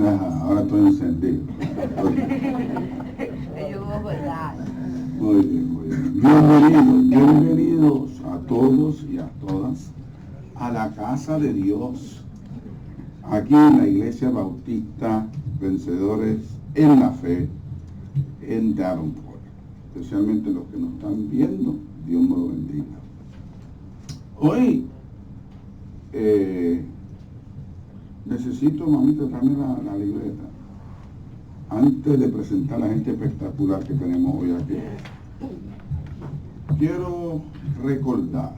Ahora estoy encendido. Muy bien, muy bien. Bienvenidos a todos y a todas a la casa de Dios, aquí en la Iglesia Bautista Vencedores en la Fe, en Davenport. Especialmente los que nos están viendo, Dios me lo bendiga. Hoy necesito, mamita, traerme la libreta antes de presentar a la gente espectacular que tenemos hoy aquí. Quiero recordar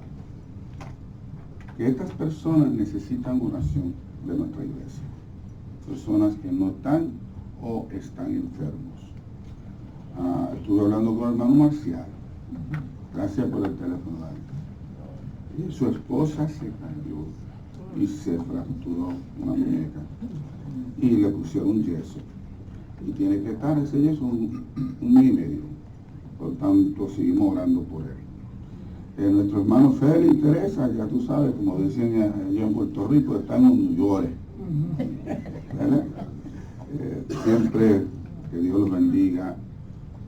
que estas personas necesitan oración de nuestra iglesia. Personas que no están o están enfermos. Estuve hablando con el hermano Marcial. Gracias por el teléfono. Y su esposa se cayó y se fracturó una muñeca y le pusieron yeso. Y tiene que estar ese yeso un mes y medio. Por tanto, seguimos orando por él. Nuestro hermano Félix y Teresa, ya tú sabes, como dicen allá en Puerto Rico, están en New York. Siempre que Dios los bendiga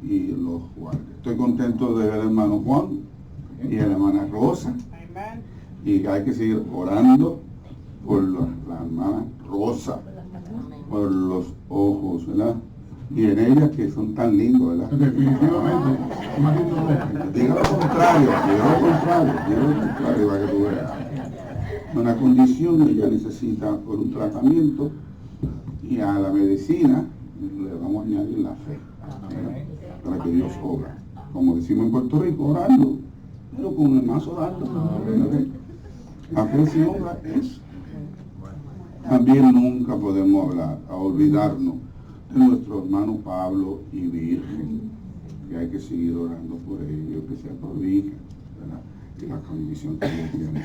y los guarde. Estoy contento de ver al hermano Juan y a la hermana Rosa. Y hay que seguir orando por la hermana Rosa, por los ojos, ¿verdad? Y en ellas que son tan lindos, ¿verdad? Definitivamente. Diga lo contrario, para que tú veas. Una condición, ella necesita por un tratamiento y a la medicina le vamos a añadir la fe, ¿verdad? Para que Dios obra. Como decimos en Puerto Rico, orando, pero con el más orando. La fe sin obra es. También nunca podemos olvidarnos de nuestro hermano Pablo y Virgen, que hay que seguir orando por ellos, que se prodigen, ¿verdad? Y la condición que ellos tienen.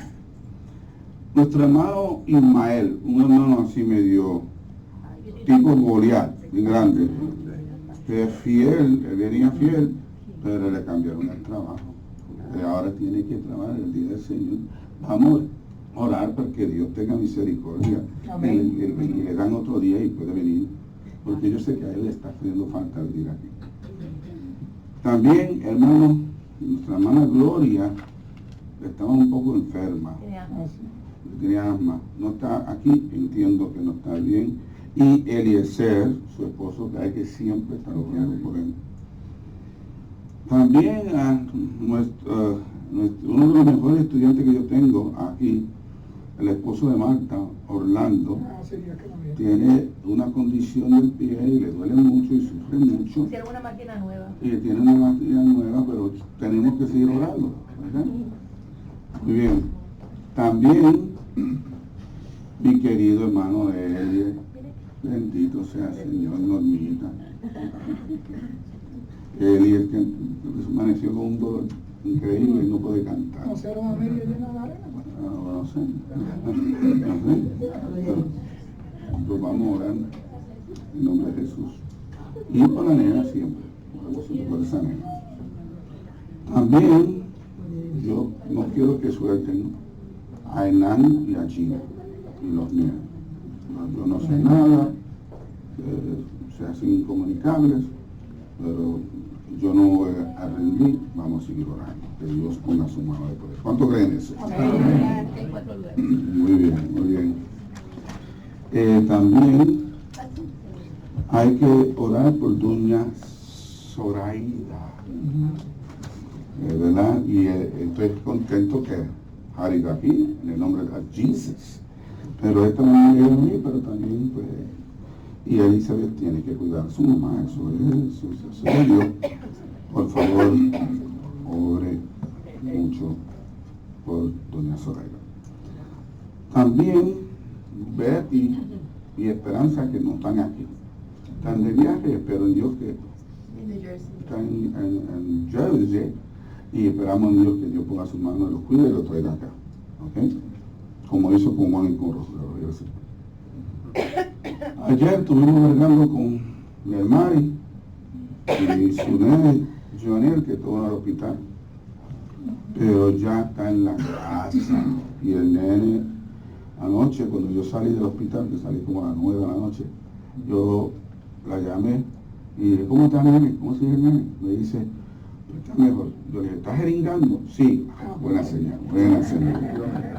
Nuestro hermano Ismael, un hermano así medio tipo Goliat, muy grande, que es fiel, él venía fiel, pero le cambiaron el trabajo. Ahora tiene que trabajar el día del Señor. Vamos a orar para que Dios tenga misericordia y le dan otro día y puede venir, porque yo sé que a él le está haciendo falta venir aquí. También, hermano, nuestra hermana Gloria estaba un poco enferma, tenía asma, no está aquí, entiendo que no está bien, y Eliezer, su esposo, que hay que siempre estar orando por él. También a uno de los mejores estudiantes que yo tengo aquí, el esposo de Marta, Orlando, tiene una condición del pie y le duele mucho y sufre mucho. Tiene una máquina nueva. Y tiene una máquina nueva, pero tenemos que seguir orando, ¿verdad? Muy bien. También mi querido hermano Elie, bendito sea el Señor, Normita. Elie es que amaneció con un dolor increíble y no puede cantar. No sé, a medio llena de arena. No sé. Pues vamos a orar en nombre de Jesús. Y por la nena siempre. Por esa nena. También yo no quiero que suelten a Hernán y a China y los niños. Yo no sé nada, se hacen incomunicables, pero yo no voy a rendir, vamos a seguir orando. Que Dios ponga su mano de poder. ¿Cuánto creen eso? Muy bien, muy bien. También hay que orar por doña Zoraida, ¿verdad? Y estoy contento que Harry está aquí, en el nombre de Jesus. Pero esta no me llega a mí, pero también, pues, y Elizabeth tiene que cuidar a su mamá, eso es Dios. Por favor, ore mucho por doña Zoraida. También Betty y Esperanza, que no están aquí, están de viaje, espero en Dios que están en Jersey, y esperamos en Dios que Dios ponga su mano, los cuide y los traiga acá, ¿ok? Como hizo con Juan y con Rosa. Ayer estuvimos vergando con Mari y su nene Joanel, que estuvo en el hospital, pero ya está en la casa. Y el nene, anoche, cuando yo salí del hospital, que salí como a las 9 de la noche, yo la llamé y dije, ¿cómo está, nene? ¿Cómo sigue el nene? Me dice, está mejor. Yo le dije, ¿estás jeringando? Sí. Buena señal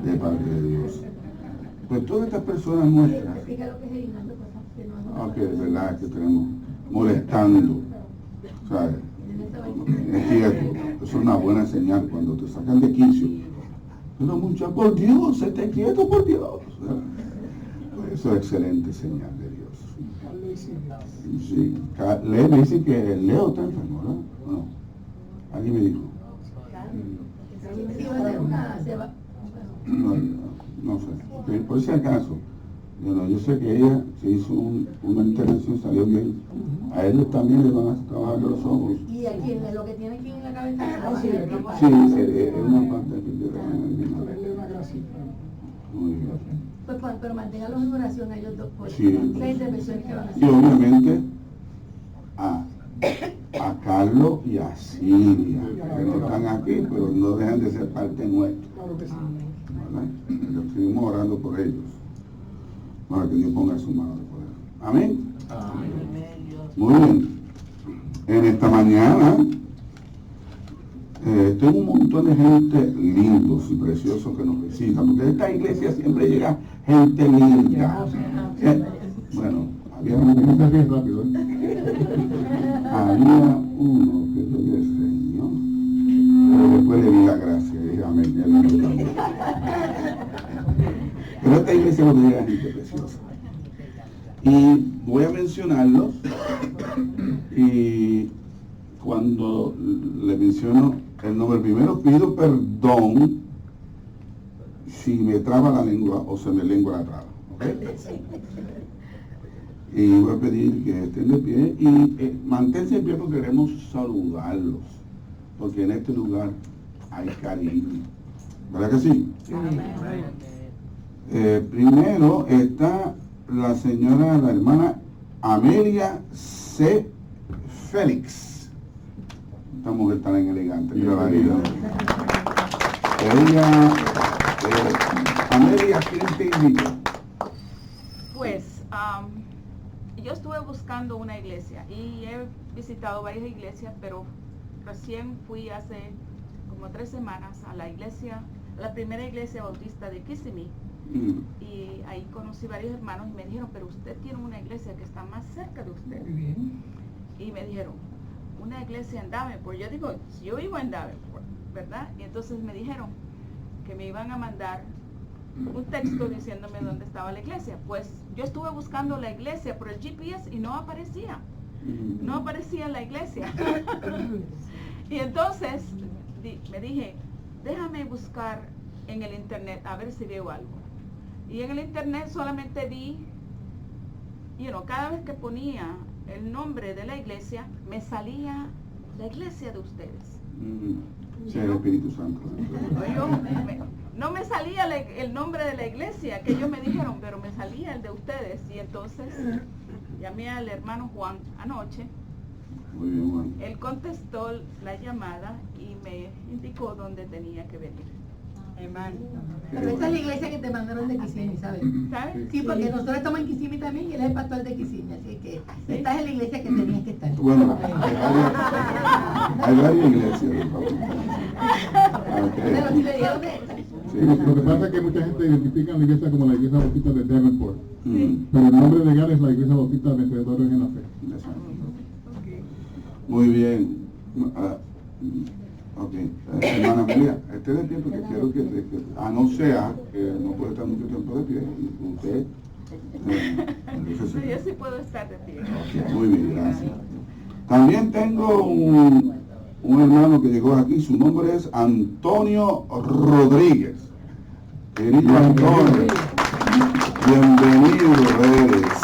de parte de Dios. Pues todas estas personas nuestras, aunque de verdad que tenemos molestando, ¿sabes? Es cierto, eso es una buena señal cuando te sacan de quicio. Pero mucha, por Dios, esté quieto, por Dios. Pues eso es excelente señal de Dios. Sí, Leo me dice que Leo está enfermo, ¿verdad? No, alguien me dijo. No sé, por si acaso, yo sé que ella se hizo una intervención, salió bien. A él también le van a trabajar los ojos. ¿Y a quién? ¿Lo que tiene aquí en la cabeza? Sí, es una parte aquí de una grasita. Muy bien. Pues, pero manténganlos en oración a ellos dos, por Sí. 6 intervenciones que van a Y hacer. obviamente a Carlos y a Silvia, que no están aquí, pero no dejan de ser parte nuestra. Claro que sí. ¿Verdad? Estuvimos orando por ellos, para que Dios ponga su mano de poder. Amén. Muy bien. En esta mañana tengo un montón de gente lindos y preciosos que nos visitan, porque de esta iglesia siempre llega gente linda. Bueno, había uno bien rápido. Había uno que yo le enseñó, pero después le di la gracia, y dije amén. Pero esta iglesia no llega gente preciosa. Y voy a mencionarlos, y cuando le menciono el nombre primero, pido perdón si me traba la lengua o se me lengua la traba, ¿ok? Y voy a pedir que estén de pie y manténse de pie porque queremos saludarlos, porque en este lugar hay cariño, ¿verdad que sí? Primero está la señora, la hermana Amelia C. Félix. Esta mujer tan elegante, mira la vida. Ella, Amelia, ¿quién te invitó? Pues, yo estuve buscando una iglesia y he visitado varias iglesias, pero recién fui hace como 3 semanas a la iglesia, a la primera iglesia bautista de Kissimmee. Y ahí conocí varios hermanos y me dijeron, pero usted tiene una iglesia que está más cerca de usted. Muy bien. Y me dijeron, una iglesia en Davenport. Yo digo, yo vivo en Davenport, ¿verdad? Y entonces me dijeron que me iban a mandar un texto diciéndome dónde estaba la iglesia. Pues yo estuve buscando la iglesia por el GPS y no aparecía. No aparecía la iglesia. Y entonces me dije, déjame buscar en el internet a ver si veo algo. Y en el internet solamente vi, cada vez que ponía el nombre de la iglesia, me salía la iglesia de ustedes. Sí, el Espíritu Santo. No me salía el nombre de la iglesia que ellos me dijeron, pero me salía el de ustedes. Y entonces llamé al hermano Juan anoche. Muy bien, Juan. Él contestó la llamada y me indicó dónde tenía que venir. Pero esa es la iglesia que te mandaron de Kissimmee, ¿sabes? ¿Sabes? Sí, porque nosotros estamos en Kissimmee también y él es el pastor de Kissimmee, así que esta es la iglesia que tenías que estar. Bueno, hay varias iglesias, por favor. Pero si le dieron de esta. Sí. Lo que pasa es que mucha gente identifica la iglesia como la iglesia bautista de Davenport, Mm. pero el nombre legal es la iglesia bautista de Vencedores en la Fe. Exacto. Muy bien. Ok, hermana María, esté de pie porque quiero que no sea que no puede estar mucho tiempo de pie, y usted, Sí, yo sí puedo estar de pie. muy bien, gracias. También tengo un hermano que llegó aquí, su nombre es Antonio Rodríguez. Querido Antonio, bienvenido eres.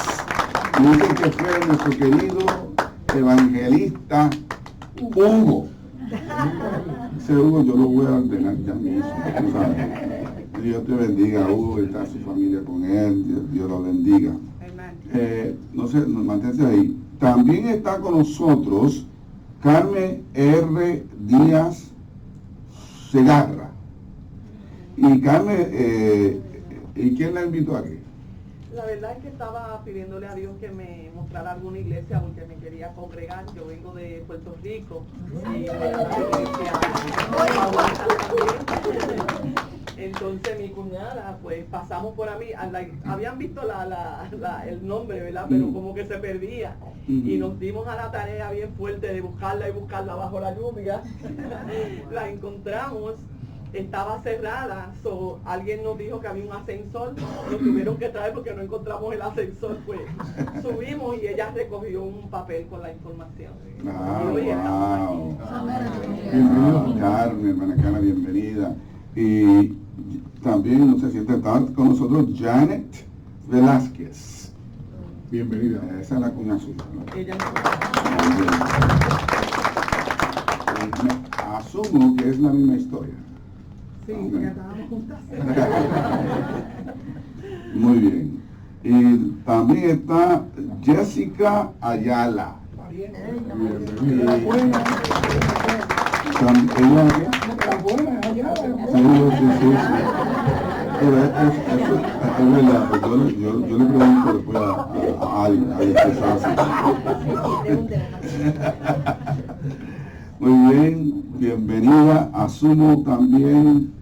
Dicen que fue nuestro querido evangelista Hugo. Ese Hugo yo lo voy a ordenar ya mismo, tú sabes. Dios te bendiga, Hugo, y está su familia con él, Dios lo bendiga. No sé, manténse ahí. También está con nosotros Carmen R. Díaz Segarra. Y Carmen, ¿y quién la invitó aquí? La verdad es que estaba pidiéndole a Dios que me mostrara alguna iglesia porque me quería congregar. Yo vengo de Puerto Rico y voy a la iglesia también. Entonces mi cuñada, pues pasamos por ahí, habían visto el nombre, ¿verdad? Pero como que se perdía. Y nos dimos a la tarea bien fuerte de buscarla y buscarla bajo la lluvia. La encontramos. Estaba cerrada, alguien nos dijo que había un ascensor, nos tuvieron que traer porque no encontramos el ascensor, pues subimos y ella recogió un papel con la información. Wow. Bienvenido, Carmen, hermana Carmen, bienvenida. Y también, no sé si está con nosotros, Janet Velázquez. Bienvenida. Esa es la cuñada suya, ¿no? Ella Asumo que es la misma historia. sí, ya estábamos juntas. Muy bien. Y también está Jessica Ayala. Bienvenida. Pero es verdad, pues yo le pregunto después a alguien que sabe. Muy bien, bienvenida. Asumo también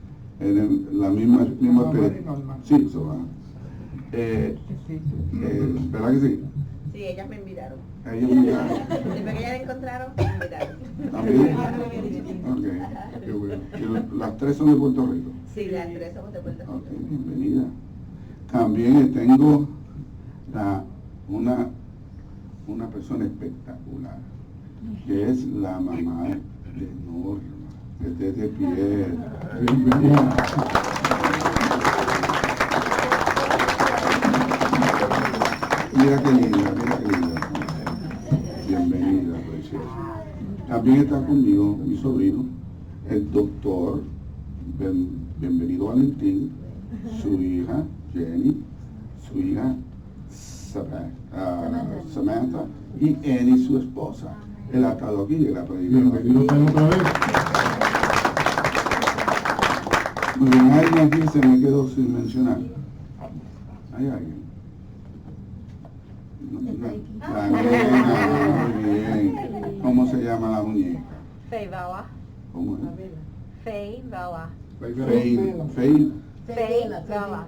en la misma experiencia. Sí, eso va. ¿Verdad que sí? Sí, ellas me invitaron. Ellos me miraron. Después que ya la encontraron, me invitaron. ¿También? Ok, qué bueno. Y las tres son de Puerto Rico. Sí, las tres somos de Puerto Rico. Ok, bienvenida. También tengo una persona espectacular, que es la mamá de Norma, que esté de pie. Bienvenida. Mira qué linda, mira qué linda. Bienvenida, preciosa. También está conmigo mi sobrino, el doctor, bienvenido Valentín, su hija Jenny, su hija Samantha y Annie, su esposa. Él ha estado aquí, él ha predicado aquí. Bienvenido otra vez. Muy bien, alguien aquí se me quedó sin mencionar. ¿Hay alguien? La nena, muy bien. ¿Cómo se llama la muñeca? Faye Bauer. ¿Cómo es? Faye Bauer. Faye Bauer.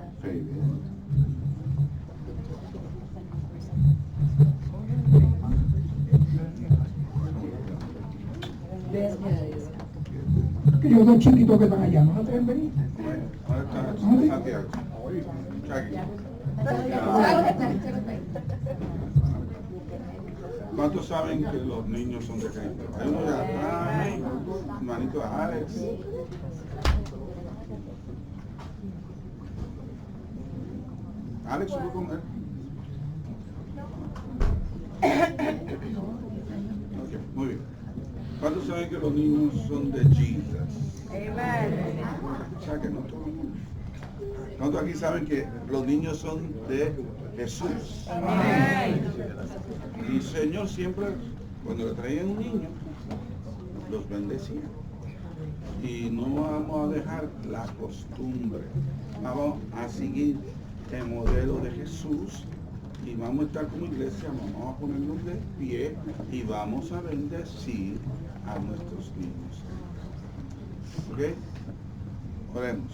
Aquellos dos chiquitos que están allá, ¿no se atreven a venir? ¿Dónde está Santiago? Aquí. ¿Cuántos saben que los niños son de Cristo? Hay uno de atrás, hermanito Alex. Alex, ¿supo con él? Ok, muy bien. ¿Cuántos saben que los niños son de Jesus? O sea que no todos. ¿Cuántos aquí saben que los niños son de Jesús? Y el Señor siempre, cuando le traían un niño, los bendecía. Y no vamos a dejar la costumbre. Vamos a seguir el modelo de Jesús y vamos a estar como iglesia, vamos a ponernos de pie y vamos a bendecir a nuestros niños. ¿Ok? Oremos.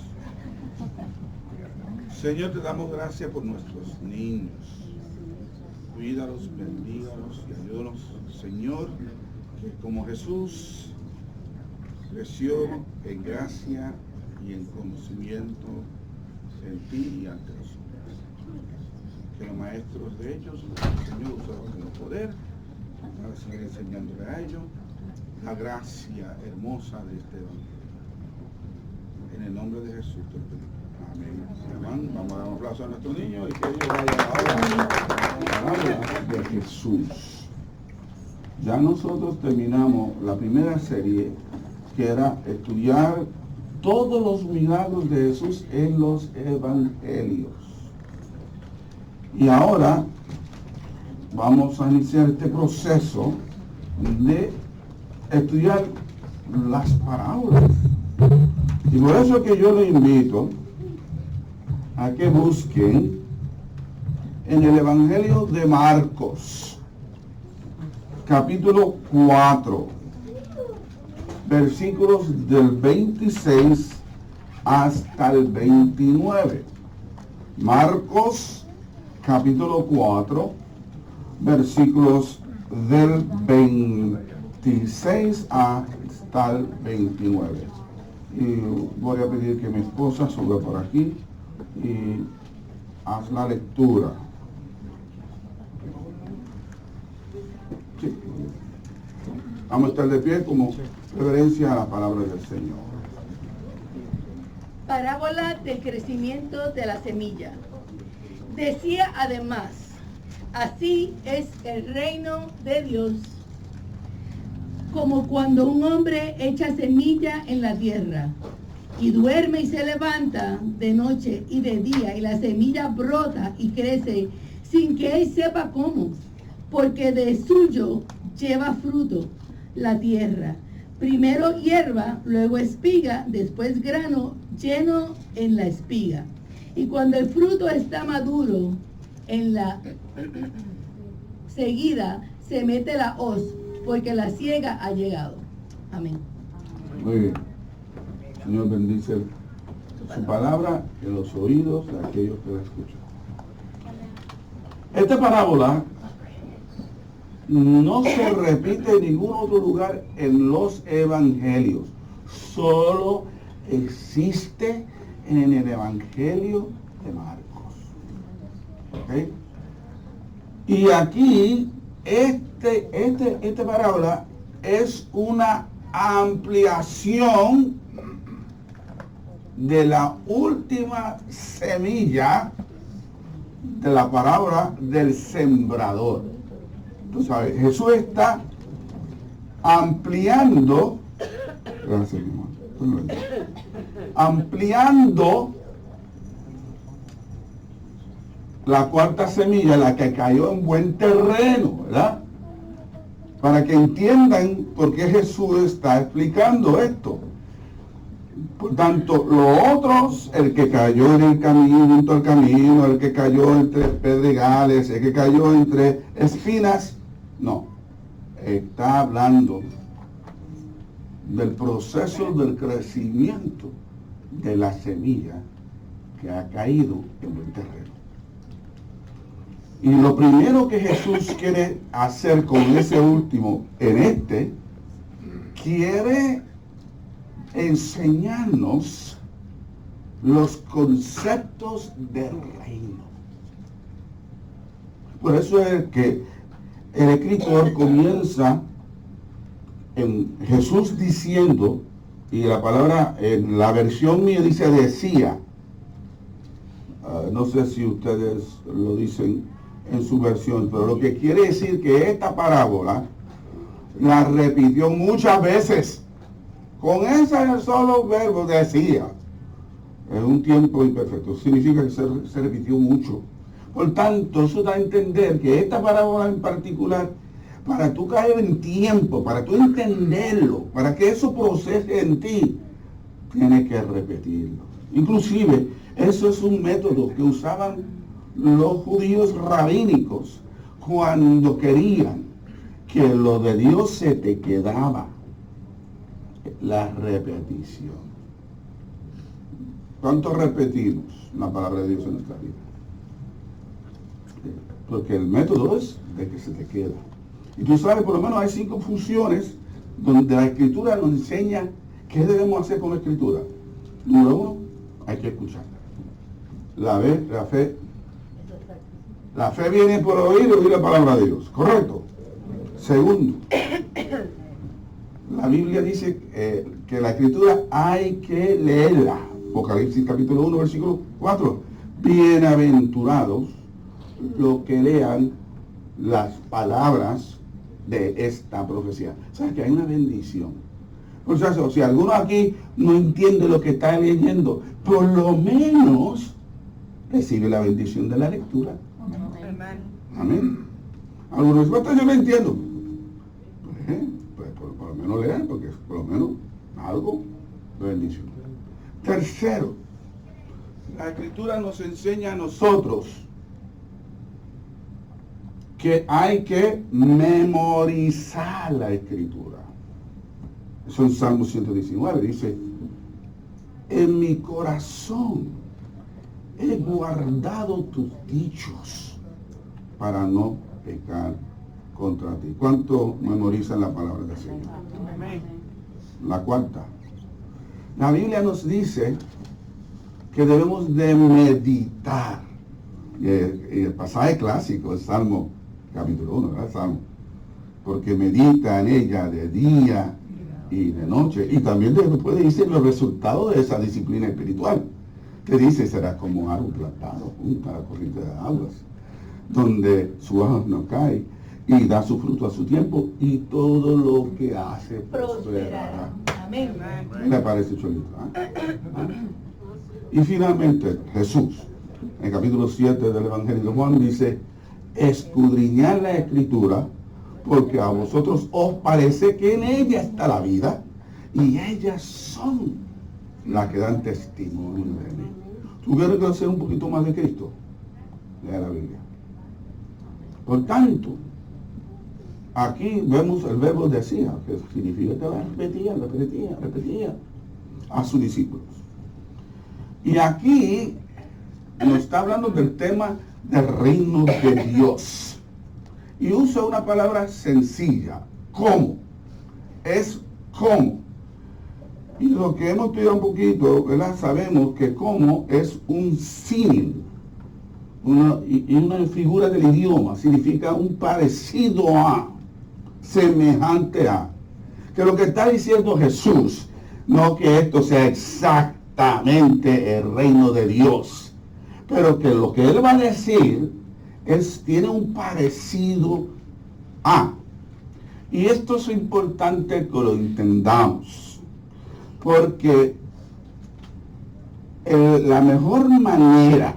Señor, te damos gracias por nuestros niños. Cuídalos, bendígalos y ayúdanos, Señor, que como Jesús creció en gracia y en conocimiento en ti y ante los hombres. Que los maestros de ellos, Señor, usaron como poder para seguir enseñándole a ellos la gracia hermosa de este evangelio. En el nombre de Jesús te lo pedimos. Amén. Amén. Vamos a dar un aplauso a nuestros niños y que ellos vayan ahora a la palabra de Jesús. Ya nosotros terminamos la primera serie, que era estudiar todos los milagros de Jesús en los evangelios. Y ahora vamos a iniciar este proceso de estudiar las parábolas. Y por eso que yo les invito a que busquen en el Evangelio de Marcos, capítulo 4, versículos del 26 hasta el 29. Marcos, capítulo 4, versículos del 26 hasta el 29. Y voy a pedir que mi esposa suba por aquí y haz la lectura. Sí. Vamos a estar de pie como reverencia a la palabra del Señor. Parábola del crecimiento de la semilla. Decía además, así es el reino de Dios, como cuando un hombre echa semilla en la tierra, y duerme y se levanta de noche y de día, y la semilla brota y crece sin que él sepa cómo, porque de suyo lleva fruto la tierra. Primero hierba, luego espiga, después grano lleno en la espiga. Y cuando el fruto está maduro, en la seguida se mete la hoz, porque la siega ha llegado. Amén. Muy bien. Señor, bendice su palabra en los oídos de aquellos que la escuchan. Esta parábola no se repite en ningún otro lugar en los evangelios. Solo existe en el Evangelio de Marcos. ¿Okay? Y aquí, esta parábola es una ampliación de la última semilla de la parábola del sembrador. Tú sabes, Jesús está ampliando, gracias, mi amor, ampliando la cuarta semilla, la que cayó en buen terreno, ¿verdad? Para que entiendan por qué Jesús está explicando esto. Por tanto, los otros, el que cayó en el camino, junto al camino, el que cayó entre pedregales, el que cayó entre espinas, no. Está hablando del proceso del crecimiento de la semilla que ha caído en buen terreno. Y lo primero que Jesús quiere hacer con ese último, quiere enseñarnos los conceptos del reino. Por eso es que el escritor comienza en Jesús diciendo, y la palabra en la versión mía dice decía, no sé si ustedes lo dicen en su versión, pero lo que quiere decir que esta parábola la repitió muchas veces. Con ese solo verbo decía, en un tiempo imperfecto, significa que se repitió mucho. Por tanto, eso da a entender que esta parábola en particular, para tú caer en tiempo, para tú entenderlo, para que eso procese en ti, tienes que repetirlo. Inclusive, eso es un método que usaban los judíos rabínicos cuando querían que lo de Dios se te quedaba. La repetición. ¿Cuánto repetimos la palabra de Dios en nuestra vida? Porque el método es de que se te queda. Y tú sabes, por lo menos hay 5 funciones donde la Escritura nos enseña qué debemos hacer con la Escritura. Número 1, hay que escuchar. La fe. La fe viene por oír la palabra de Dios. ¿Correcto? Segundo, la Biblia dice que la Escritura hay que leerla. Apocalipsis capítulo 1, versículo 4. Bienaventurados los que lean las palabras de esta profecía. O sea, que hay una bendición. O sea, si alguno aquí no entiende lo que está leyendo, por lo menos recibe la bendición de la lectura. Amén. Algunos dicen, yo no entiendo. Pues por lo menos lean, porque por lo menos algo de bendición. Tercero, la Escritura nos enseña a nosotros que hay que memorizar la Escritura. Eso en Salmo 119 dice, en mi corazón he guardado tus dichos para no pecar contra ti. ¿Cuánto memorizan la palabra del Señor? La cuarta. La Biblia nos dice que debemos de meditar. Y el pasaje clásico es Salmo capítulo 1, ¿verdad? Salmo. Porque medita en ella de día y de noche. Y también después dice los resultados de esa disciplina espiritual. Que dice, será como árbol plantado junto a la corriente de aguas, donde su hoja no cae y da su fruto a su tiempo, y todo lo que hace prosperará. Amén. ¿Me parece cholito? Y finalmente, Jesús, en el capítulo 7 del Evangelio de Juan, dice, escudriñad la Escritura, porque a vosotros os parece que en ella está la vida, y ellas son las que dan testimonio de mí. ¿Tú quieres conocer un poquito más de Cristo? Lea la Biblia. Por tanto, aquí vemos el verbo decía, que significa que repetía a sus discípulos. Y aquí nos está hablando del tema del reino de Dios. Y usa una palabra sencilla, ¿cómo? Es cómo. Y lo que hemos estudiado un poquito, ¿verdad? Sabemos que cómo es un símil, una figura del idioma, significa un parecido a, semejante a. Que lo que está diciendo Jesús, no que esto sea exactamente el reino de Dios, pero que lo que él va a decir tiene un parecido a. Y esto es importante que lo entendamos, porque la mejor manera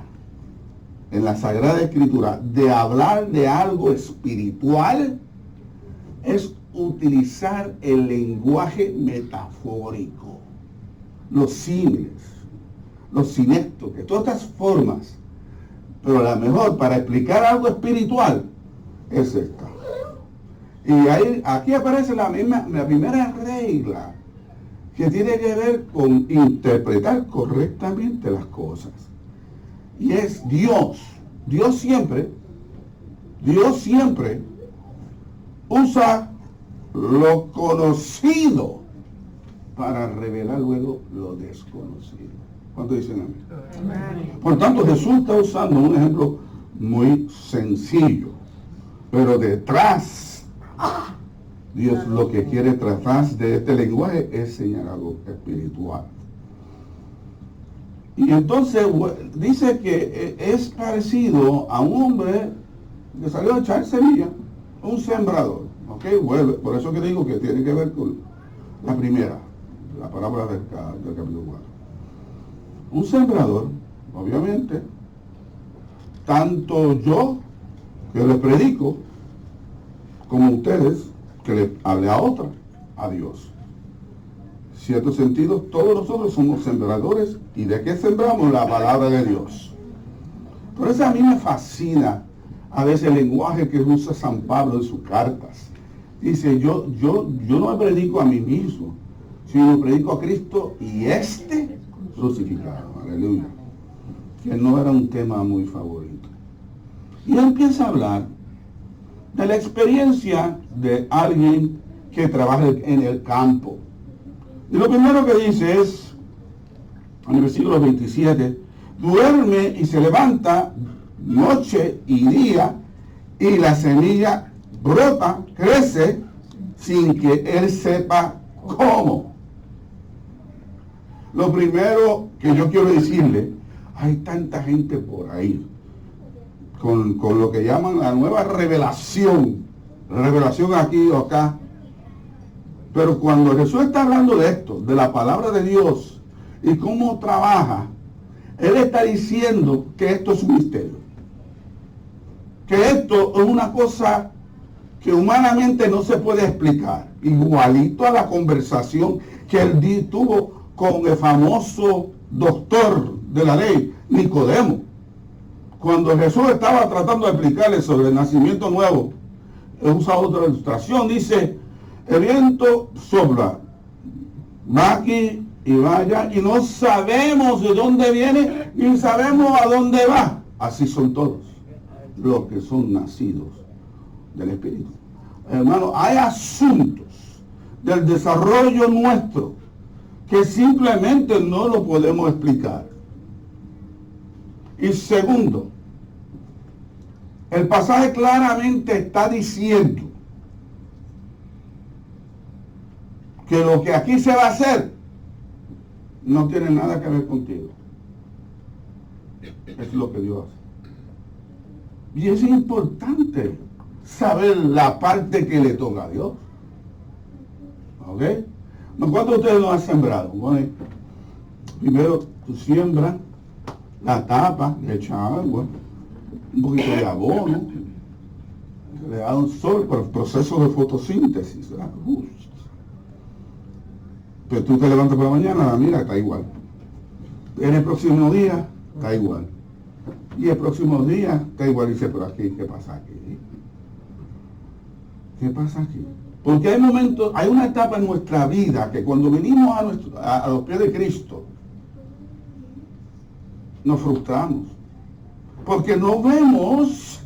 en la Sagrada Escritura de hablar de algo espiritual es utilizar el lenguaje metafórico, los símiles, los sinéctoques, todas estas formas. Pero la mejor para explicar algo espiritual es esta. Y aquí aparece la primera regla, que tiene que ver con interpretar correctamente las cosas. Y es Dios. Dios siempre usa lo conocido para revelar luego lo desconocido. ¿Cuánto dicen amén? Por tanto, Jesús está usando un ejemplo muy sencillo, pero detrás, Dios lo que quiere tratar de este lenguaje es enseñar algo espiritual. Y entonces dice que es parecido a un hombre que salió a echar semilla, un sembrador. ¿Ok? Vuelve. Por eso que digo que tiene que ver con la primera, la parábola del capítulo 4. Un sembrador, obviamente, tanto yo que le predico, como ustedes que le hable a otra, a Dios. En cierto sentido, todos nosotros somos sembradores. ¿Y de qué sembramos? La palabra de Dios. Por eso a mí me fascina a veces el lenguaje que usa San Pablo en sus cartas. Dice, yo no me predico a mí mismo, sino predico a Cristo y crucificado. Aleluya. Que no era un tema muy favorito. Y él empieza a hablar de la experiencia de alguien que trabaja en el campo. Y lo primero que dice es, en el versículo 27, duerme y se levanta noche y día, y la semilla brota, crece, sin que él sepa cómo. Lo primero que yo quiero decirle, hay tanta gente por ahí, con lo que llaman la nueva revelación aquí o acá. Pero cuando Jesús está hablando de esto, de la palabra de Dios y cómo trabaja, Él está diciendo que esto es un misterio. Que esto es una cosa que humanamente no se puede explicar. Igualito a la conversación que Él tuvo con el famoso doctor de la ley, Nicodemo. Cuando Jesús estaba tratando de explicarle sobre el nacimiento nuevo, él usa otra ilustración, dice, el viento sopla, va aquí y va allá, y no sabemos de dónde viene, ni sabemos a dónde va. Así son todos los que son nacidos del Espíritu. Hermano, hay asuntos del desarrollo nuestro que simplemente no lo podemos explicar. Y segundo, el pasaje claramente está diciendo que lo que aquí se va a hacer no tiene nada que ver contigo. Es lo que Dios hace. Y es importante saber la parte que le toca a Dios. ¿Ok? ¿Cuántos de ustedes lo han sembrado? Bueno, primero tú siembras, la tapa, le echas agua, un poquito de abono, le da un sol por el proceso de fotosíntesis, ¿verdad? Pero tú te levantas por la mañana, mira, está igual. En el próximo día, está igual. Y el próximo día, está igual. Y dice, pero aquí, ¿qué pasa aquí? ¿Qué pasa aquí? Porque hay momentos, hay una etapa en nuestra vida que cuando venimos a los pies de Cristo, nos frustramos. Porque no vemos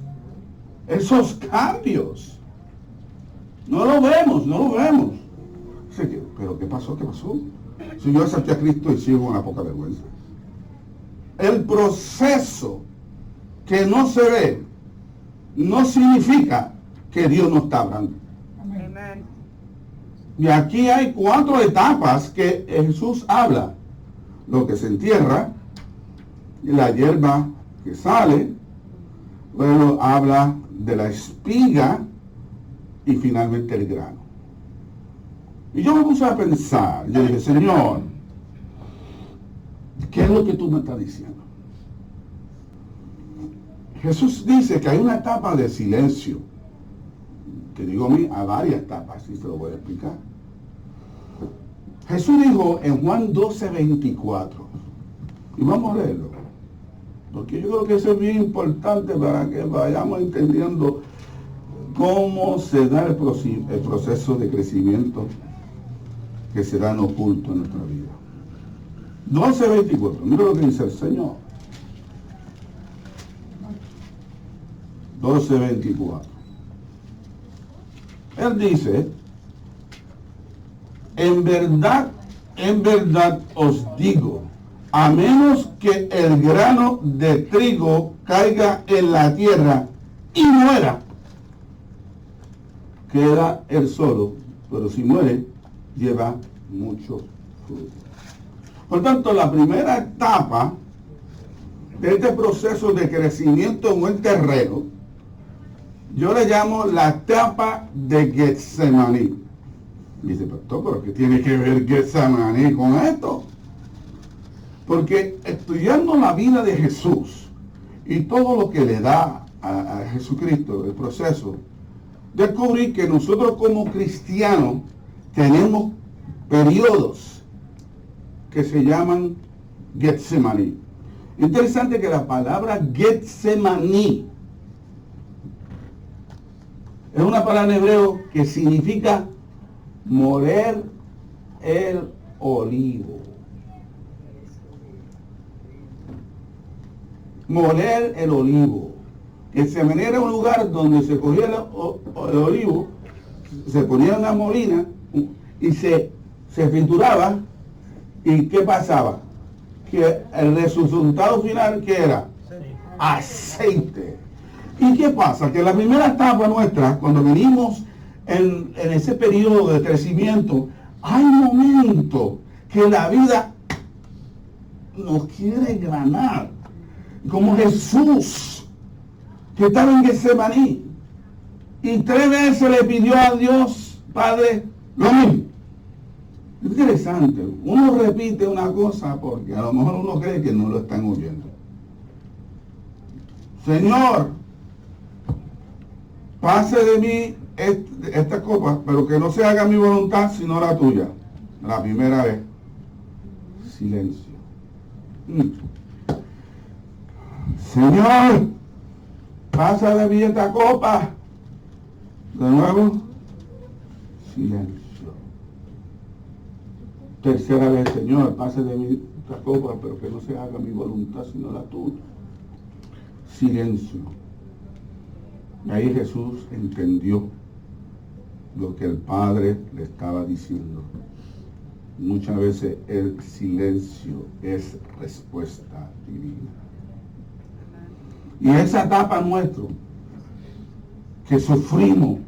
esos cambios. No lo vemos. Pero ¿qué pasó? Si yo acepté a Cristo y sigo con la poca vergüenza. El proceso que no se ve no significa que Dios no está hablando. Amen. Y aquí hay 4 etapas que Jesús habla. Lo que se entierra, la hierba que sale, luego habla de la espiga y finalmente el grano. Y yo me puse a pensar, yo dije, Señor, ¿qué es lo que tú me estás diciendo? Jesús dice que hay una etapa de silencio, que digo a varias etapas, y se lo voy a explicar. Jesús dijo en Juan 12:24, y vamos a leerlo, porque yo creo que eso es bien importante para que vayamos entendiendo cómo se da el proceso de crecimiento que se da en oculto en nuestra vida. 12:24, mira lo que dice el Señor. 12:24. Él dice, en verdad os digo, a menos que el grano de trigo caiga en la tierra y muera, queda él solo, pero si muere, lleva mucho fruto. Por tanto, la primera etapa de este proceso de crecimiento en el terreno, yo le llamo la etapa de Getsemaní. Dice, pastor, ¿pero qué tiene que ver Getsemaní con esto? Porque estudiando la vida de Jesús y todo lo que le da a Jesucristo, el proceso, descubrí que nosotros como cristianos tenemos periodos que se llaman Getsemaní. Interesante que la palabra Getsemaní es una palabra en hebreo que significa moler el olivo. Moler el olivo. Getsemaní era un lugar donde se cogía el olivo, se ponía una molina y se trituraba. ¿Y qué pasaba? Que el resultado final, ¿qué era? Aceite. ¿Y qué pasa? Que la primera etapa nuestra, cuando venimos en ese periodo de crecimiento, hay momentos que la vida nos quiere ganar. Como Jesús, que estaba en Getsemaní, y 3 veces le pidió a Dios, Padre, lo mismo. Es interesante, uno repite una cosa porque a lo mejor uno cree que no lo están oyendo. Señor, pase de mí esta copa, pero que no se haga mi voluntad sino la tuya. La primera vez, silencio. Señor, pasa de mí esta copa. De nuevo, silencio. Tercera vez, Señor, pasa de mí esta copa, pero que no se haga mi voluntad sino la tuya. Silencio. Y ahí Jesús entendió lo que el Padre le estaba diciendo. Muchas veces el silencio es respuesta divina. Y esa etapa nuestra, que sufrimos,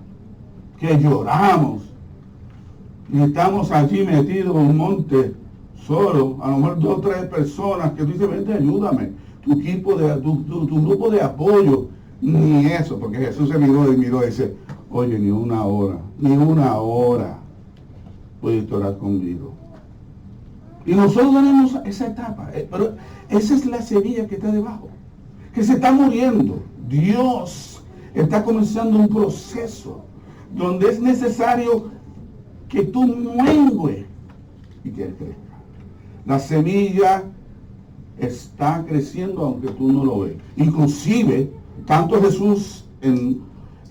que lloramos, y estamos allí metidos en un monte solo, a lo mejor 2 o 3 personas que tú dices, vente, ayúdame, tu grupo de apoyo, ni eso, porque Jesús se miró y dice, oye, ni una hora puedes orar conmigo. Y nosotros tenemos esa etapa, pero esa es la semilla que está debajo, que se está muriendo. Dios está comenzando un proceso donde es necesario que tú mengues y que Él crezca. La semilla está creciendo aunque tú no lo ves. Inclusive, tanto Jesús en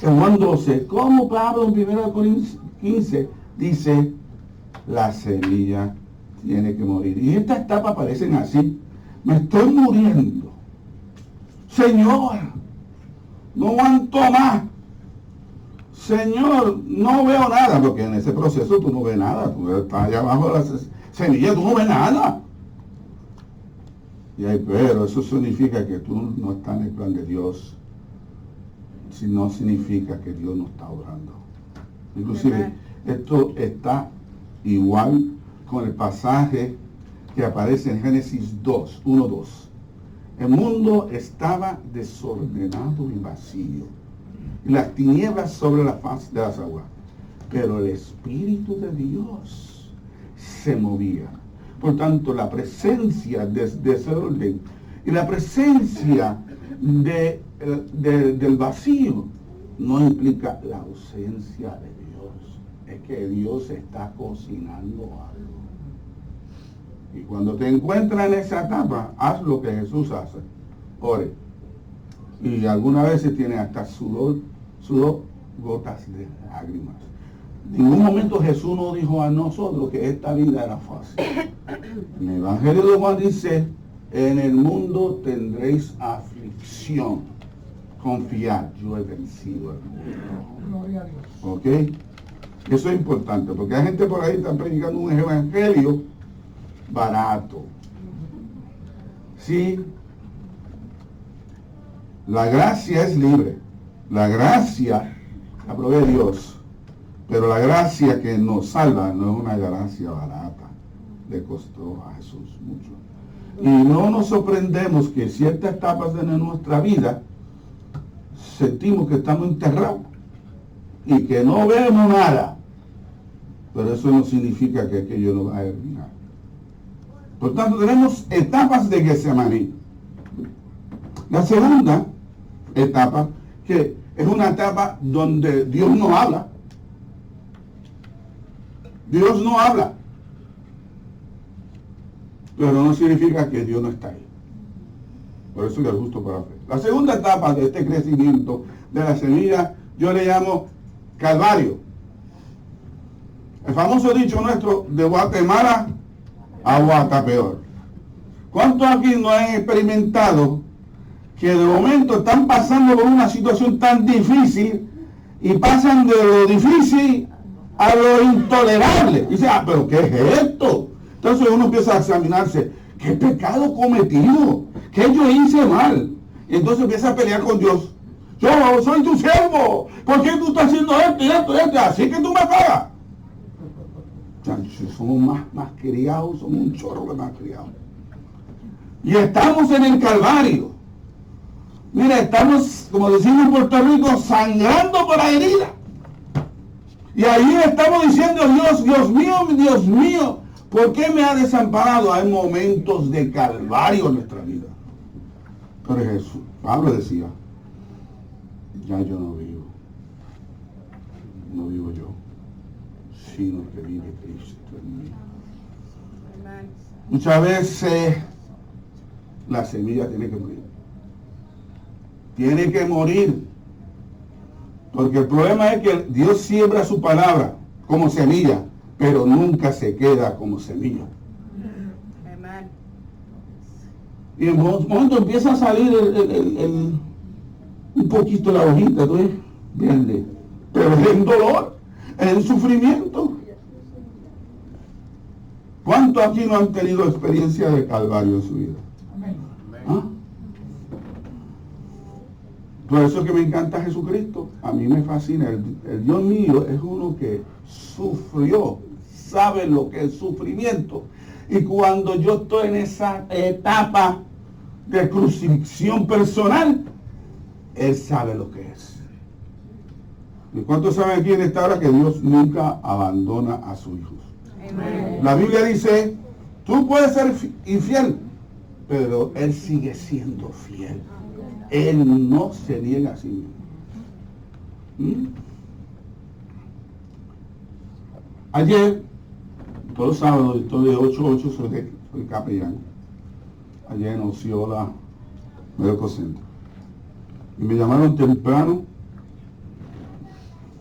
Juan 12 como Pablo en 1 Corintios 15 dice, la semilla tiene que morir. Y estas etapas aparecen así. Me estoy muriendo. Señor, no aguanto más. Señor, no veo nada, porque en ese proceso tú no ves nada. Tú estás allá abajo de la semilla, tú no ves nada. Y ahí, pero eso significa que tú no estás en el plan de Dios. Si no significa que Dios no está obrando. Inclusive, esto está igual con el pasaje que aparece en Génesis 2, 1-2. El mundo estaba desordenado y vacío, y las tinieblas sobre la faz de las aguas. Pero el Espíritu de Dios se movía. Por tanto, la presencia de desorden y la presencia del vacío no implica la ausencia de Dios. Es que Dios está cocinando algo. Y cuando te encuentras en esa etapa, haz lo que Jesús hace. Ore. Y algunas veces tiene hasta sudor, gotas de lágrimas. En ningún momento Jesús nos dijo a nosotros que esta vida era fácil. En el Evangelio de Juan dice, en el mundo tendréis aflicción. Confiad, yo he vencido el mundo. Gloria a Dios. ¿Ok? Eso es importante, porque hay gente por ahí que está predicando un evangelio barato. Sí, la gracia es libre. La gracia la provee Dios. Pero la gracia que nos salva no es una gracia barata. Le costó a Jesús mucho. Y no nos sorprendemos que ciertas etapas de nuestra vida sentimos que estamos enterrados y que no vemos nada. Pero eso no significa que aquello no va a terminar. Por tanto, tenemos etapas de Getsemaní. La segunda etapa, que es una etapa donde Dios no habla. Dios no habla. Pero no significa que Dios no está ahí. Por eso es justo para fe. La segunda etapa de este crecimiento de la semilla, yo le llamo Calvario. El famoso dicho nuestro, de Guatemala a Guatapeor. ¿Cuántos aquí no han experimentado que de momento están pasando por una situación tan difícil y pasan de lo difícil a lo intolerable? Y dice, pero ¿qué es esto? Entonces uno empieza a examinarse, ¿qué pecado cometido? ¿Qué yo hice mal? Y entonces empieza a pelear con Dios. Yo soy tu siervo, ¿por qué tú estás haciendo esto y esto y esto? Así que tú me pagas. Somos más criados, somos un chorro de más criados. Y estamos en el Calvario. Mira, estamos, como decimos en Puerto Rico, sangrando por la herida. Y ahí estamos diciendo, Dios mío, ¿por qué me ha desamparado? Hay momentos de calvario en nuestra vida. Pero Jesús, Pablo decía, ya yo no vivo yo, sino que vive Cristo en mí. Muchas veces la semilla tiene que morir. tiene que morir. Porque el problema es que Dios siembra su palabra como semilla, pero nunca se queda como semilla. Amen. Y en un momento empieza a salir un poquito la hojita, ¿tú ves? Verde. Pero es en dolor, es en sufrimiento. ¿Cuántos aquí no han tenido experiencia de calvario en su vida? ¿Ah? Por eso es que me encanta Jesucristo. A mí me fascina. El Dios mío es uno que sufrió, sabe lo que es sufrimiento. Y cuando yo estoy en esa etapa de crucifixión personal, Él sabe lo que es. ¿Y cuántos saben aquí en esta hora que Dios nunca abandona a sus hijos? Amen. La Biblia dice, tú puedes ser infiel, pero Él sigue siendo fiel. Él no se niega a sí mismo. Ayer, todos los sábados, estoy de 8 a 8, soy capellán. Ayer en Osceola Medical Center. Y me llamaron temprano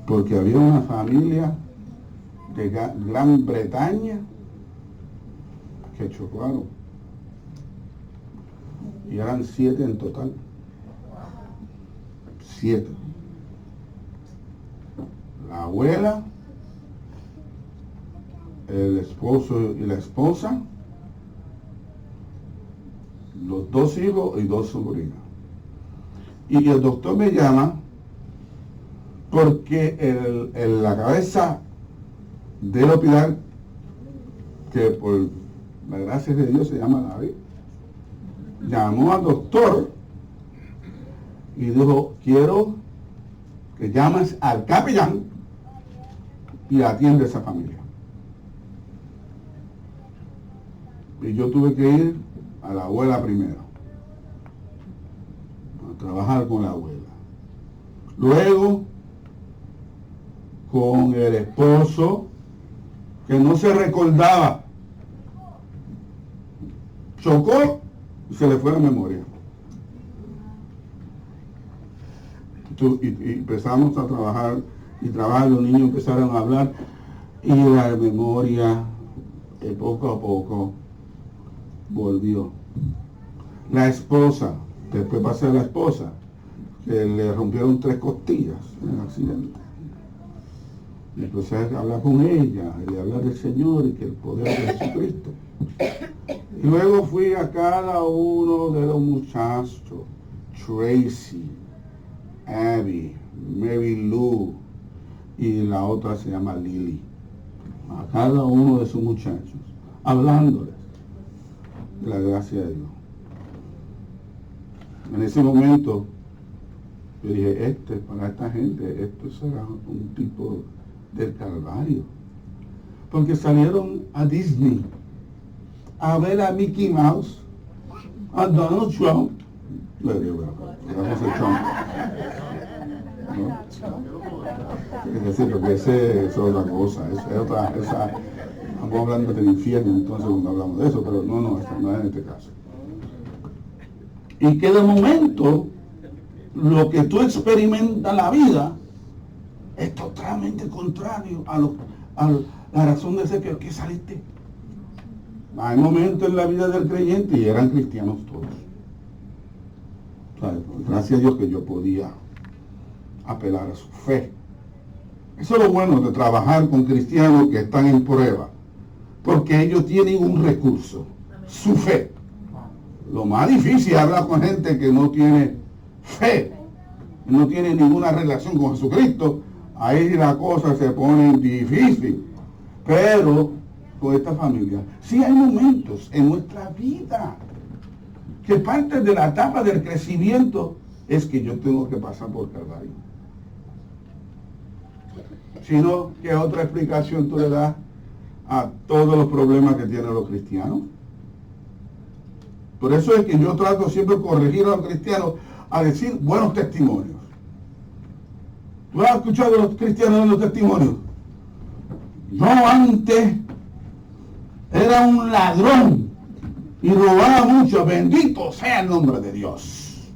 porque había una familia de Gran Bretaña que chocaron. Y eran 7 en total. 7. La abuela, el esposo y la esposa, los 2 hijos y 2 sobrinas. Y el doctor me llama porque la cabeza del hospital, que por la gracia de Dios se llama David, llamó al doctor y dijo, quiero que llames al capellán y atiende a esa familia. Y yo tuve que ir a la abuela primero, a trabajar con la abuela. Luego, con el esposo, que no se recordaba, chocó y se le fue la memoria. Y empezamos a trabajar, los niños empezaron a hablar, y la memoria, poco a poco, volvió. La esposa, después pasé a la esposa, que le rompieron 3 costillas en el accidente. Y empecé a hablar con ella, y hablar del Señor y que el poder de Jesucristo. Y luego fui a cada uno de los muchachos, Tracy, Abby, Mary Lou, y la otra se llama Lily. A cada uno de esos muchachos, hablándoles de la gracia de Dios. En ese momento, yo dije, para esta gente, esto será un tipo del Calvario. Porque salieron a Disney a ver a Mickey Mouse, a Donald Trump. Le digo, vamos a Trump. ¿No? Es decir, porque esa es otra cosa, estamos hablando del infierno entonces cuando hablamos de eso, pero no es en este caso. Y que de momento, lo que tú experimentas en la vida es totalmente contrario a la razón de ser que saliste. Hay momentos en la vida del creyente, y eran cristianos todos. O sea, gracias a Dios que yo podía apelar a su fe. Eso es lo bueno de trabajar con cristianos que están en prueba, porque ellos tienen un recurso, su fe. Lo más difícil es hablar con gente que no tiene fe, no tiene ninguna relación con Jesucristo. Ahí la cosa se pone difícil. Pero con esta familia, sí hay momentos en nuestra vida que parte de la etapa del crecimiento es que yo tengo que pasar por Calvario. Sino, ¿qué otra explicación tú le das a todos los problemas que tienen los cristianos? Por eso es que yo trato siempre de corregir a los cristianos a decir buenos testimonios. ¿Tú has escuchado a los cristianos dando testimonios? Yo antes era un ladrón y robaba mucho, bendito sea el nombre de Dios.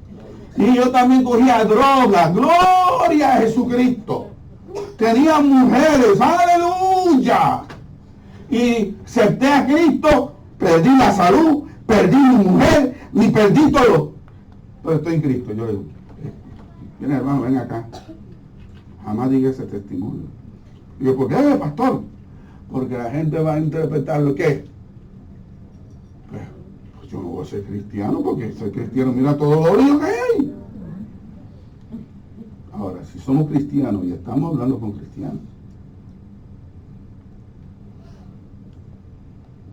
Y yo también cogía droga. Gloria a Jesucristo. Tenía mujeres. Aleluya. Y acepté a Cristo. Perdí la salud. Perdí mi mujer. Y perdí todo. Pero estoy en Cristo. Yo le digo, viene hermano, ven acá. Jamás diga ese testimonio. Y yo, ¿por qué, pastor? Porque la gente va a interpretar lo que. Pues yo no voy a ser cristiano, porque ser cristiano mira todo lo odio que hay. Ahora, si somos cristianos y estamos hablando con cristianos,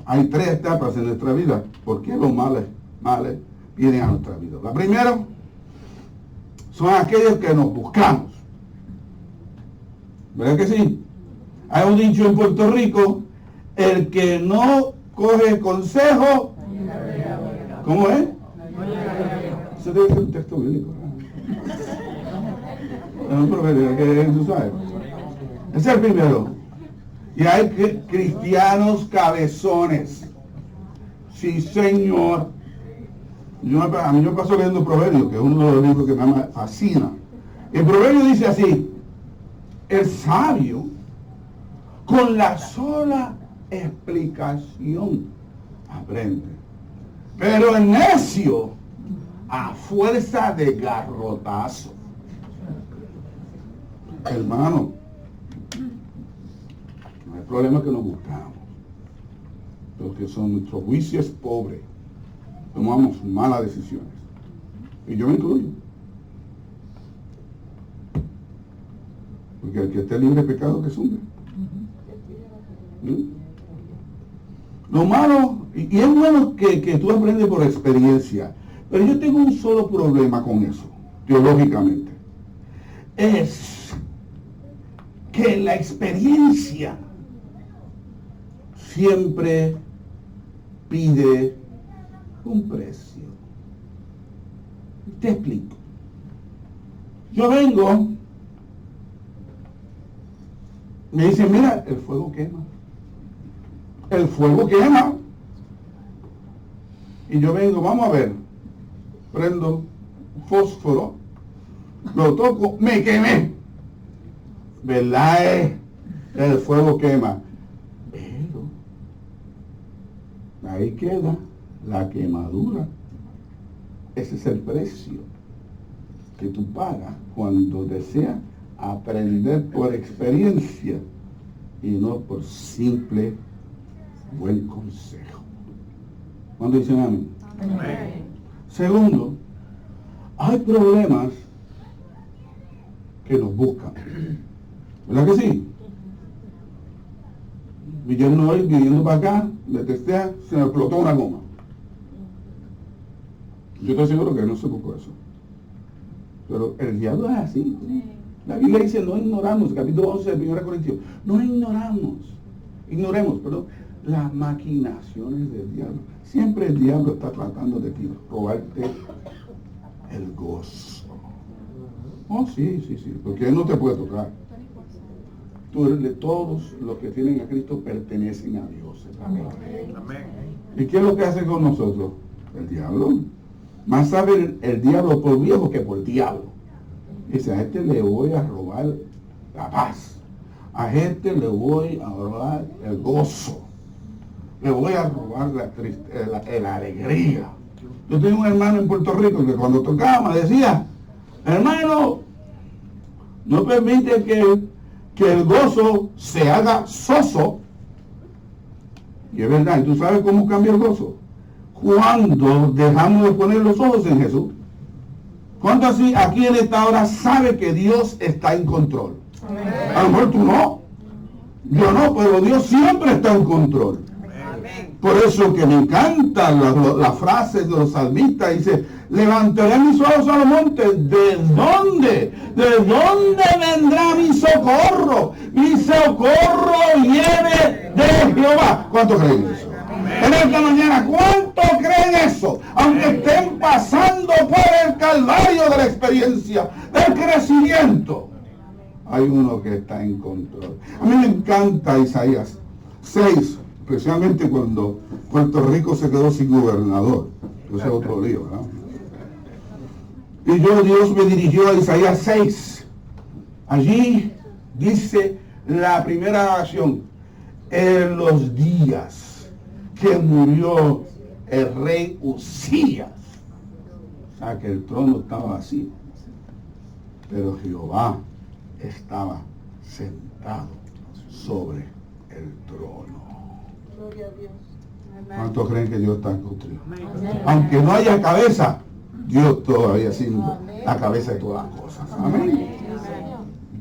hay 3 etapas en nuestra vida. ¿Por qué los males vienen a nuestra vida? La primera son aquellos que nos buscamos. ¿Verdad que sí? Hay un dicho en Puerto Rico, el que no coge consejo, ¿cómo es? Eso debe ser un texto bíblico. Es un proverbio que tú sabes. Ese es el primero. Y hay cristianos cabezones. Sí, señor. A mí me paso leyendo Proverbios, que es uno de los libros que me fascina. El Proverbio dice así: el sabio, con la sola explicación, aprende. Pero el necio, a fuerza de garrotazo. Hermano, no hay problema que nos buscamos. Porque son nuestros juicios pobres. Tomamos malas decisiones. Y yo me incluyo. Porque el que esté libre de pecado, que sumbre. Lo malo, y es bueno que tú aprendes por experiencia, pero yo tengo un solo problema con eso, teológicamente. Es que la experiencia siempre pide un precio. Te explico. Yo vengo, me dicen, mira, el fuego quema. El fuego quema. Y yo vengo, vamos a ver. Prendo fósforo, lo toco, me quemé. ¿Verdad? El fuego quema. Pero ahí queda la quemadura. Ese es el precio que tú pagas cuando deseas aprender por experiencia y no por simple buen consejo. ¿Cuándo dicen amén? Amén. Segundo, hay problemas que nos buscan. ¿Verdad que sí? Y yo no voy viniendo para acá, me testea, se me explotó una goma. Yo estoy seguro que no se buscó eso. Pero el diablo es así. La Biblia dice, no ignoramos, capítulo 11 de 1 Corintios, no ignoremos, las maquinaciones del diablo. Siempre el diablo está tratando de robarte el gozo. Oh, sí, porque él no te puede tocar. Tú eres de todos los que tienen a Cristo pertenecen a Dios. Amén. ¿Y qué es lo que hace con nosotros? El diablo. Más sabe el diablo por viejo que por diablo. Dice, a este le voy a robar la paz. A este le voy a robar el gozo. Le voy a robar la alegría. Yo tengo un hermano en Puerto Rico que cuando tocaba me decía, hermano, no permite que el gozo se haga soso. Y es verdad, ¿y tú sabes cómo cambia el gozo? Cuando dejamos de poner los ojos en Jesús. ¿Cuánto así aquí en esta hora sabe que Dios está en control? Amén. A lo mejor tú no. Yo no, pero Dios siempre está en control. Amén. Por eso que me encantan las frases de los salmistas. Dice, levantaré mis ojos a los montes. ¿De dónde? ¿De dónde vendrá mi socorro? Mi socorro viene de Jehová. ¿Cuánto creen eso? En esta mañana, ¿cuánto creen eso? Aunque estén pasando por el calvario de la experiencia, del crecimiento, hay uno que está en control. A mí me encanta Isaías 6, especialmente cuando Puerto Rico se quedó sin gobernador. Ese es otro lío, ¿verdad? Y Dios me dirigió a Isaías 6. Allí dice la primera acción: en los días que murió el rey Usías. O sea que el trono estaba vacío, pero Jehová estaba sentado sobre el trono. Gloria a Dios. ¿Cuántos creen que Dios está contigo? Aunque no haya cabeza, Dios todavía siendo la cabeza de todas las cosas. Amén.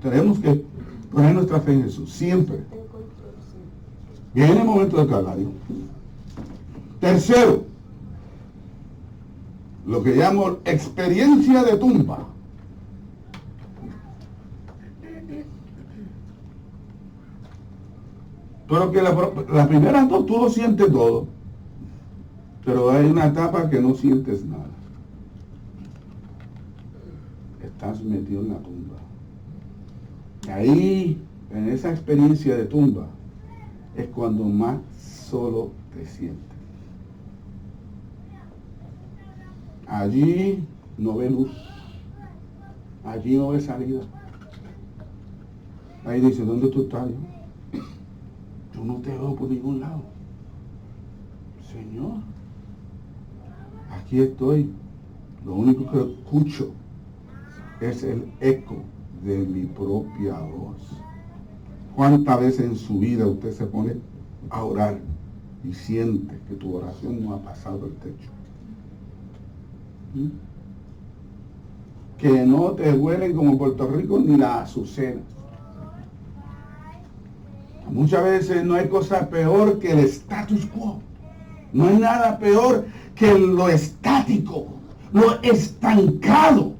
Tenemos que poner nuestra fe en Jesús siempre. Viene el momento del Calvario. Tercero, lo que llamo experiencia de tumba. Pero que la primera dos tú lo sientes todo, pero hay una etapa que no sientes nada. Estás metido en la tumba. Y ahí, en esa experiencia de tumba, es cuando más solo te sientes. Allí no ve luz, allí no ve salida. Ahí dice: ¿dónde tú estás? Yo no te veo por ningún lado. Señor, aquí estoy. Lo único que escucho es el eco de mi propia voz. ¿Cuántas veces en su vida usted se pone a orar y siente que tu oración no ha pasado el techo? Que no te huelen como en Puerto Rico ni las azucenas. Muchas veces no hay cosa peor que el status quo. No hay nada peor que lo estático, lo estancado.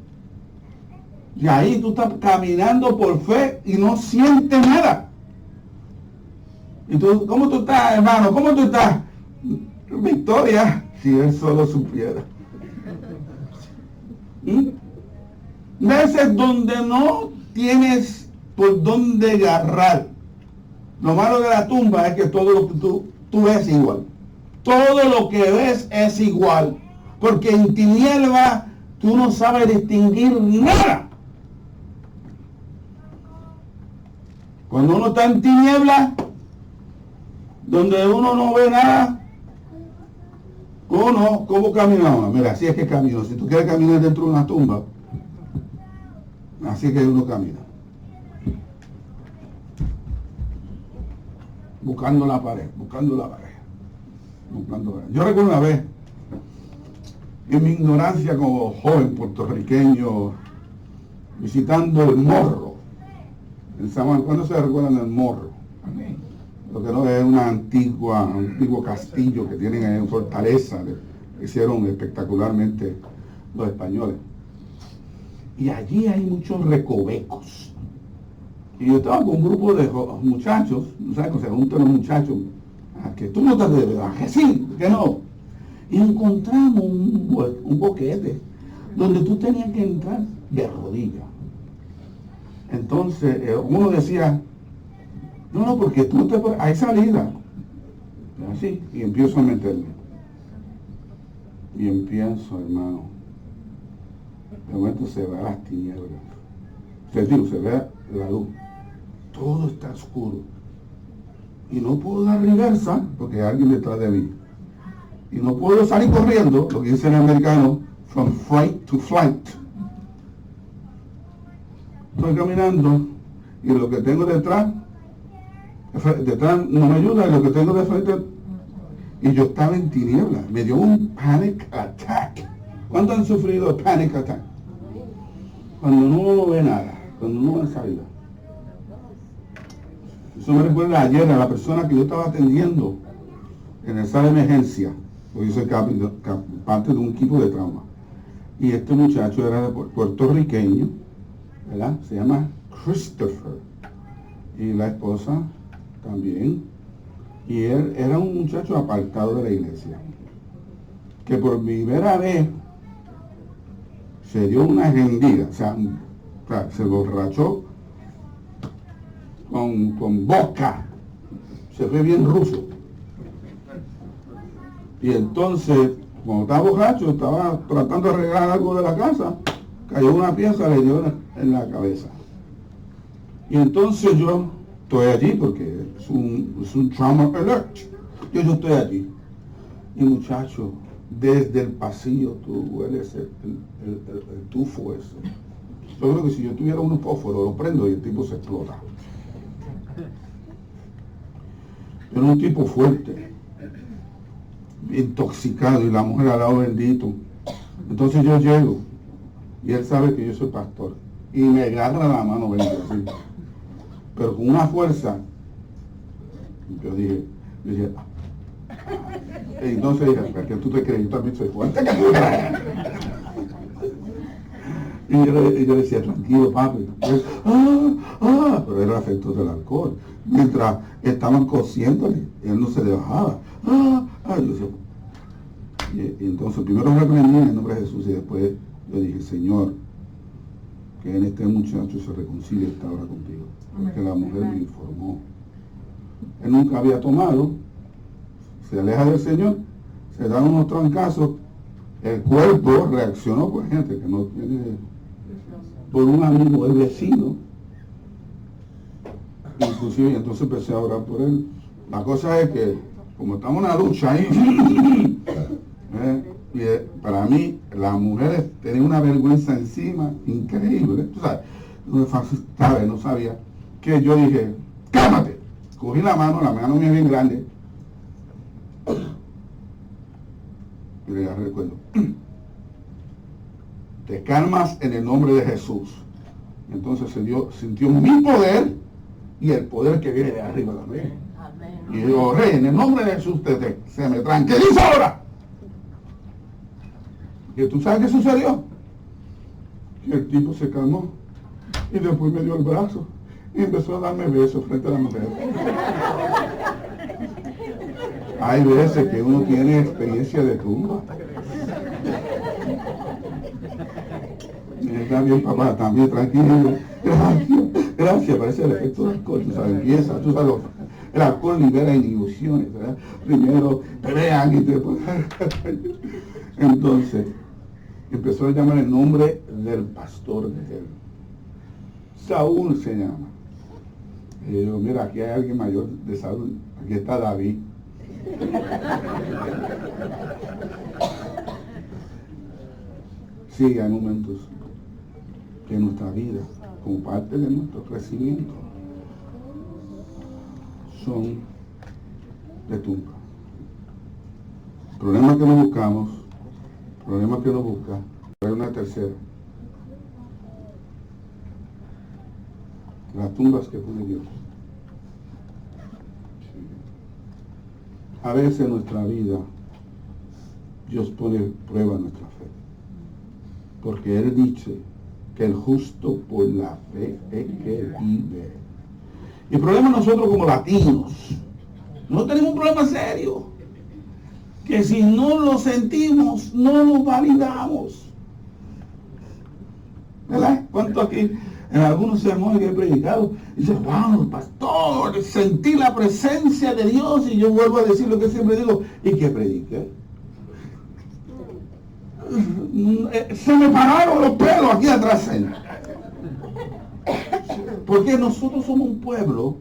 Y ahí tú estás caminando por fe y no sientes nada. ¿Y tú, cómo tú estás, hermano? ¿Cómo tú estás? Victoria, si él solo supiera. Veces donde no tienes por dónde agarrar. Lo malo de la tumba es que todo lo que tú ves igual. Todo lo que ves es igual. Porque en tiniebla tú no sabes distinguir nada. Cuando uno está en tiniebla, donde uno no ve nada, uno, ¿cómo caminaba? Mira, así es que camino. Si tú quieres caminar dentro de una tumba, así es que uno camina. Buscando la pared, buscando la pared, buscando la pared. Yo recuerdo una vez, en mi ignorancia como joven puertorriqueño, visitando el Morro, en San Juan. ¿Cuándo se recuerdan del Morro? Lo que no es un antiguo castillo que tienen en Fortaleza, que hicieron espectacularmente los españoles. Y allí hay muchos recovecos. Y yo estaba con un grupo de muchachos, ¿sabes? Que se juntan los muchachos, que tú no estás de verdad, que sí, que no. Y encontramos un boquete donde tú tenías que entrar de rodillas. Entonces, uno decía: no, porque tú hay salida. Así, y empiezo a meterme. Y empiezo, hermano. De momento se ve las tinieblas. Se ve la luz. Todo está oscuro. Y no puedo dar reversa porque hay alguien detrás de mí. Y no puedo salir corriendo, lo que dice el americano, from fright to flight. Estoy caminando y lo que tengo detrás no me ayuda, y lo que tengo de frente, y yo estaba en tinieblas. Me dio un panic attack. ¿Cuántos han sufrido panic attack? Cuando uno no ve nada, cuando uno no ve salida. Eso me recuerda ayer a la persona que yo estaba atendiendo en el sala de emergencia, porque yo soy parte de un equipo de trauma. Y este muchacho era puertorriqueño, ¿verdad? Se llama Christopher. Y la esposa también. Y él era un muchacho apartado de la iglesia, que por primera vez se dio una rendida, o sea, se borrachó con vodka, se fue bien ruso. Y entonces, cuando estaba borracho, estaba tratando de arreglar algo de la casa, cayó una pieza, le dio en la cabeza. Y entonces yo estoy allí porque es un trauma alert. Yo estoy allí. Y muchacho, desde el pasillo tú hueles el tufo eso. Yo creo que si yo tuviera un fósforo lo prendo y el tipo se explota. Era un tipo fuerte, intoxicado, y la mujer al lado bendito. Entonces yo llego y él sabe que yo soy pastor y me agarra la mano, así, pero con una fuerza. Yo dije, y entonces dije, ¿por qué tú te crees? Yo también soy fuerte. Y yo le decía, tranquilo, papi. Pero era el efecto del alcohol. Mientras estaban cosiéndole, él no se le bajaba. Yo decía, y entonces primero reprendí en el nombre de Jesús y después yo dije, Señor, que en este muchacho se reconcilie esta hora contigo. Porque la mujer me informó. Él nunca había tomado, se aleja del Señor, se dan unos trancazos, el cuerpo reaccionó por gente que no tiene, por un amigo, el vecino, inclusive, y entonces empecé a orar por él. La cosa es que, como estamos en una lucha ahí, y para mí, las mujeres tenían una vergüenza encima increíble, tú sabes, no sabía, que yo dije, cálmate, cogí la mano mía es bien grande, y le agarré el cuello. Te calmas en el nombre de Jesús. Entonces sintió mi poder y el poder que viene de arriba también. Y yo, Rey, en el nombre de Jesús, se me tranquiliza ahora. ¿Y tú sabes qué sucedió? Que el tipo se calmó y después me dio el brazo y empezó a darme besos frente a la mujer. Hay veces que uno tiene experiencia de tumba. Está bien, papá, también tranquilo. Gracias, parece el efecto del alcohol, tú sabes, empieza, tú sabes, el alcohol libera ilusiones, ¿verdad? Primero te vean y te ponen. Entonces, empezó a llamar el nombre del pastor de él. Saúl se llama. Y yo digo, mira, aquí hay alguien mayor de Saúl, aquí está David. Sí, hay momentos que en nuestra vida, como parte de nuestro crecimiento, son de tumba. Problemas que no buscamos, problemas que no busca, pero una tercera. Las tumbas que pone Dios. A veces en nuestra vida Dios pone prueba nuestra fe. Porque Él dice que el justo por la fe es que vive. Y el problema nosotros como latinos, no tenemos un problema serio. Que si no lo sentimos, no lo validamos. ¿Verdad? ¿Cuánto aquí en algunos sermones que he predicado? Dice, wow, pastor, sentí la presencia de Dios, y yo vuelvo a decir lo que siempre digo, ¿y qué prediqué? Se me pararon los pelos aquí atrás. Porque nosotros somos un pueblo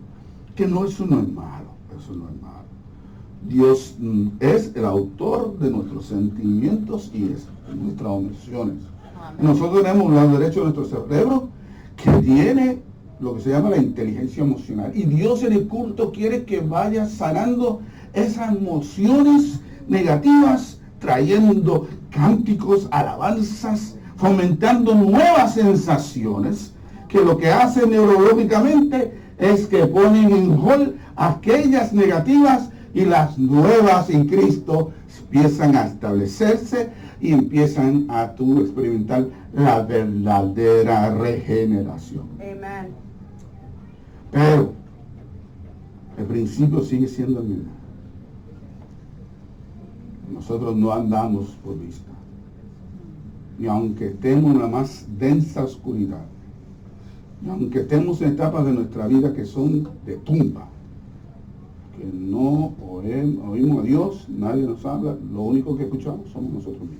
que eso no es malo, eso no es malo. Dios es el autor de nuestros sentimientos y de nuestras emociones. Nosotros tenemos un derecho de nuestro cerebro que tiene lo que se llama la inteligencia emocional. Y Dios en el culto quiere que vaya sanando esas emociones negativas, trayendo cánticos, alabanzas, fomentando nuevas sensaciones, que lo que hacen neurológicamente es que ponen en hold aquellas negativas y las nuevas en Cristo empiezan a establecerse y empiezan a experimentar la verdadera regeneración. Amen. Pero el principio sigue siendo el mismo. Nosotros no andamos por vista. Y aunque estemos en la más densa oscuridad, y aunque estemos en etapas de nuestra vida que son de tumba, que no oímos a Dios, nadie nos habla, lo único que escuchamos somos nosotros mismos.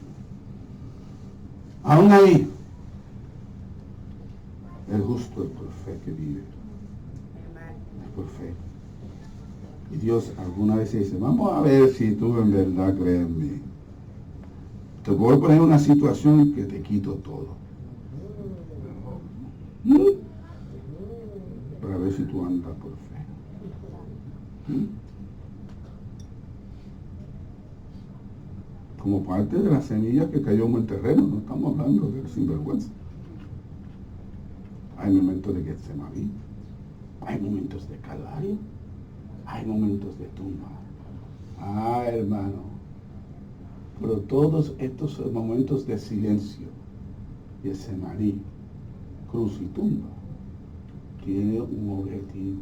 Aún ahí, El justo es por fe que vive. Es por fe. Y Dios alguna vez dice, vamos a ver si tú en verdad crees en mí. Te voy a poner una situación que te quito todo. Para ver si tú andas por fe. Como parte de la semilla que cayó en el terreno, no estamos hablando de sinvergüenza. Hay momentos de Getsemaní, hay momentos de Calvario, hay momentos de tumba. Hermano, pero todos estos momentos de silencio, Getsemaní, cruz y tumba, tiene un objetivo.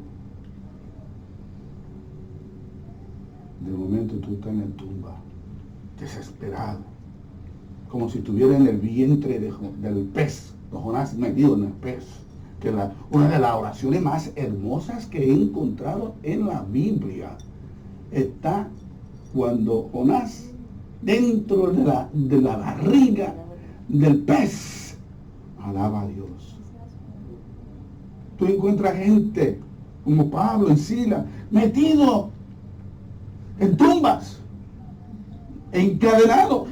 De momento tú estás en la tumba, desesperado, como si estuviera en el vientre del pez, Jonás metido en el pez, que una de las oraciones más hermosas que he encontrado en la Biblia está cuando Jonás, dentro de la barriga del pez, alaba a Dios. Tú encuentras gente como Pablo y Silas metido en tumbas, encadenados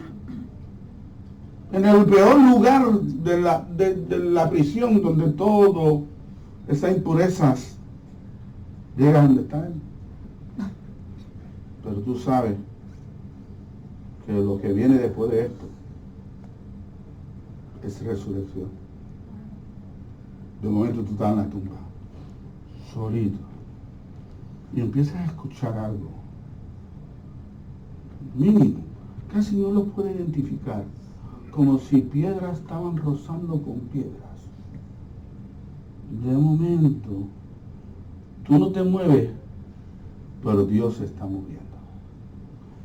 en el peor lugar de la prisión, donde todas esas impurezas llegan donde están. Pero tú sabes que lo que viene después de esto es resurrección. De momento tú estás en la tumba, solito, y empiezas a escuchar algo mínimo, casi no lo puedes identificar, como si piedras estaban rozando con piedras. De momento, tú no te mueves, pero Dios se está moviendo.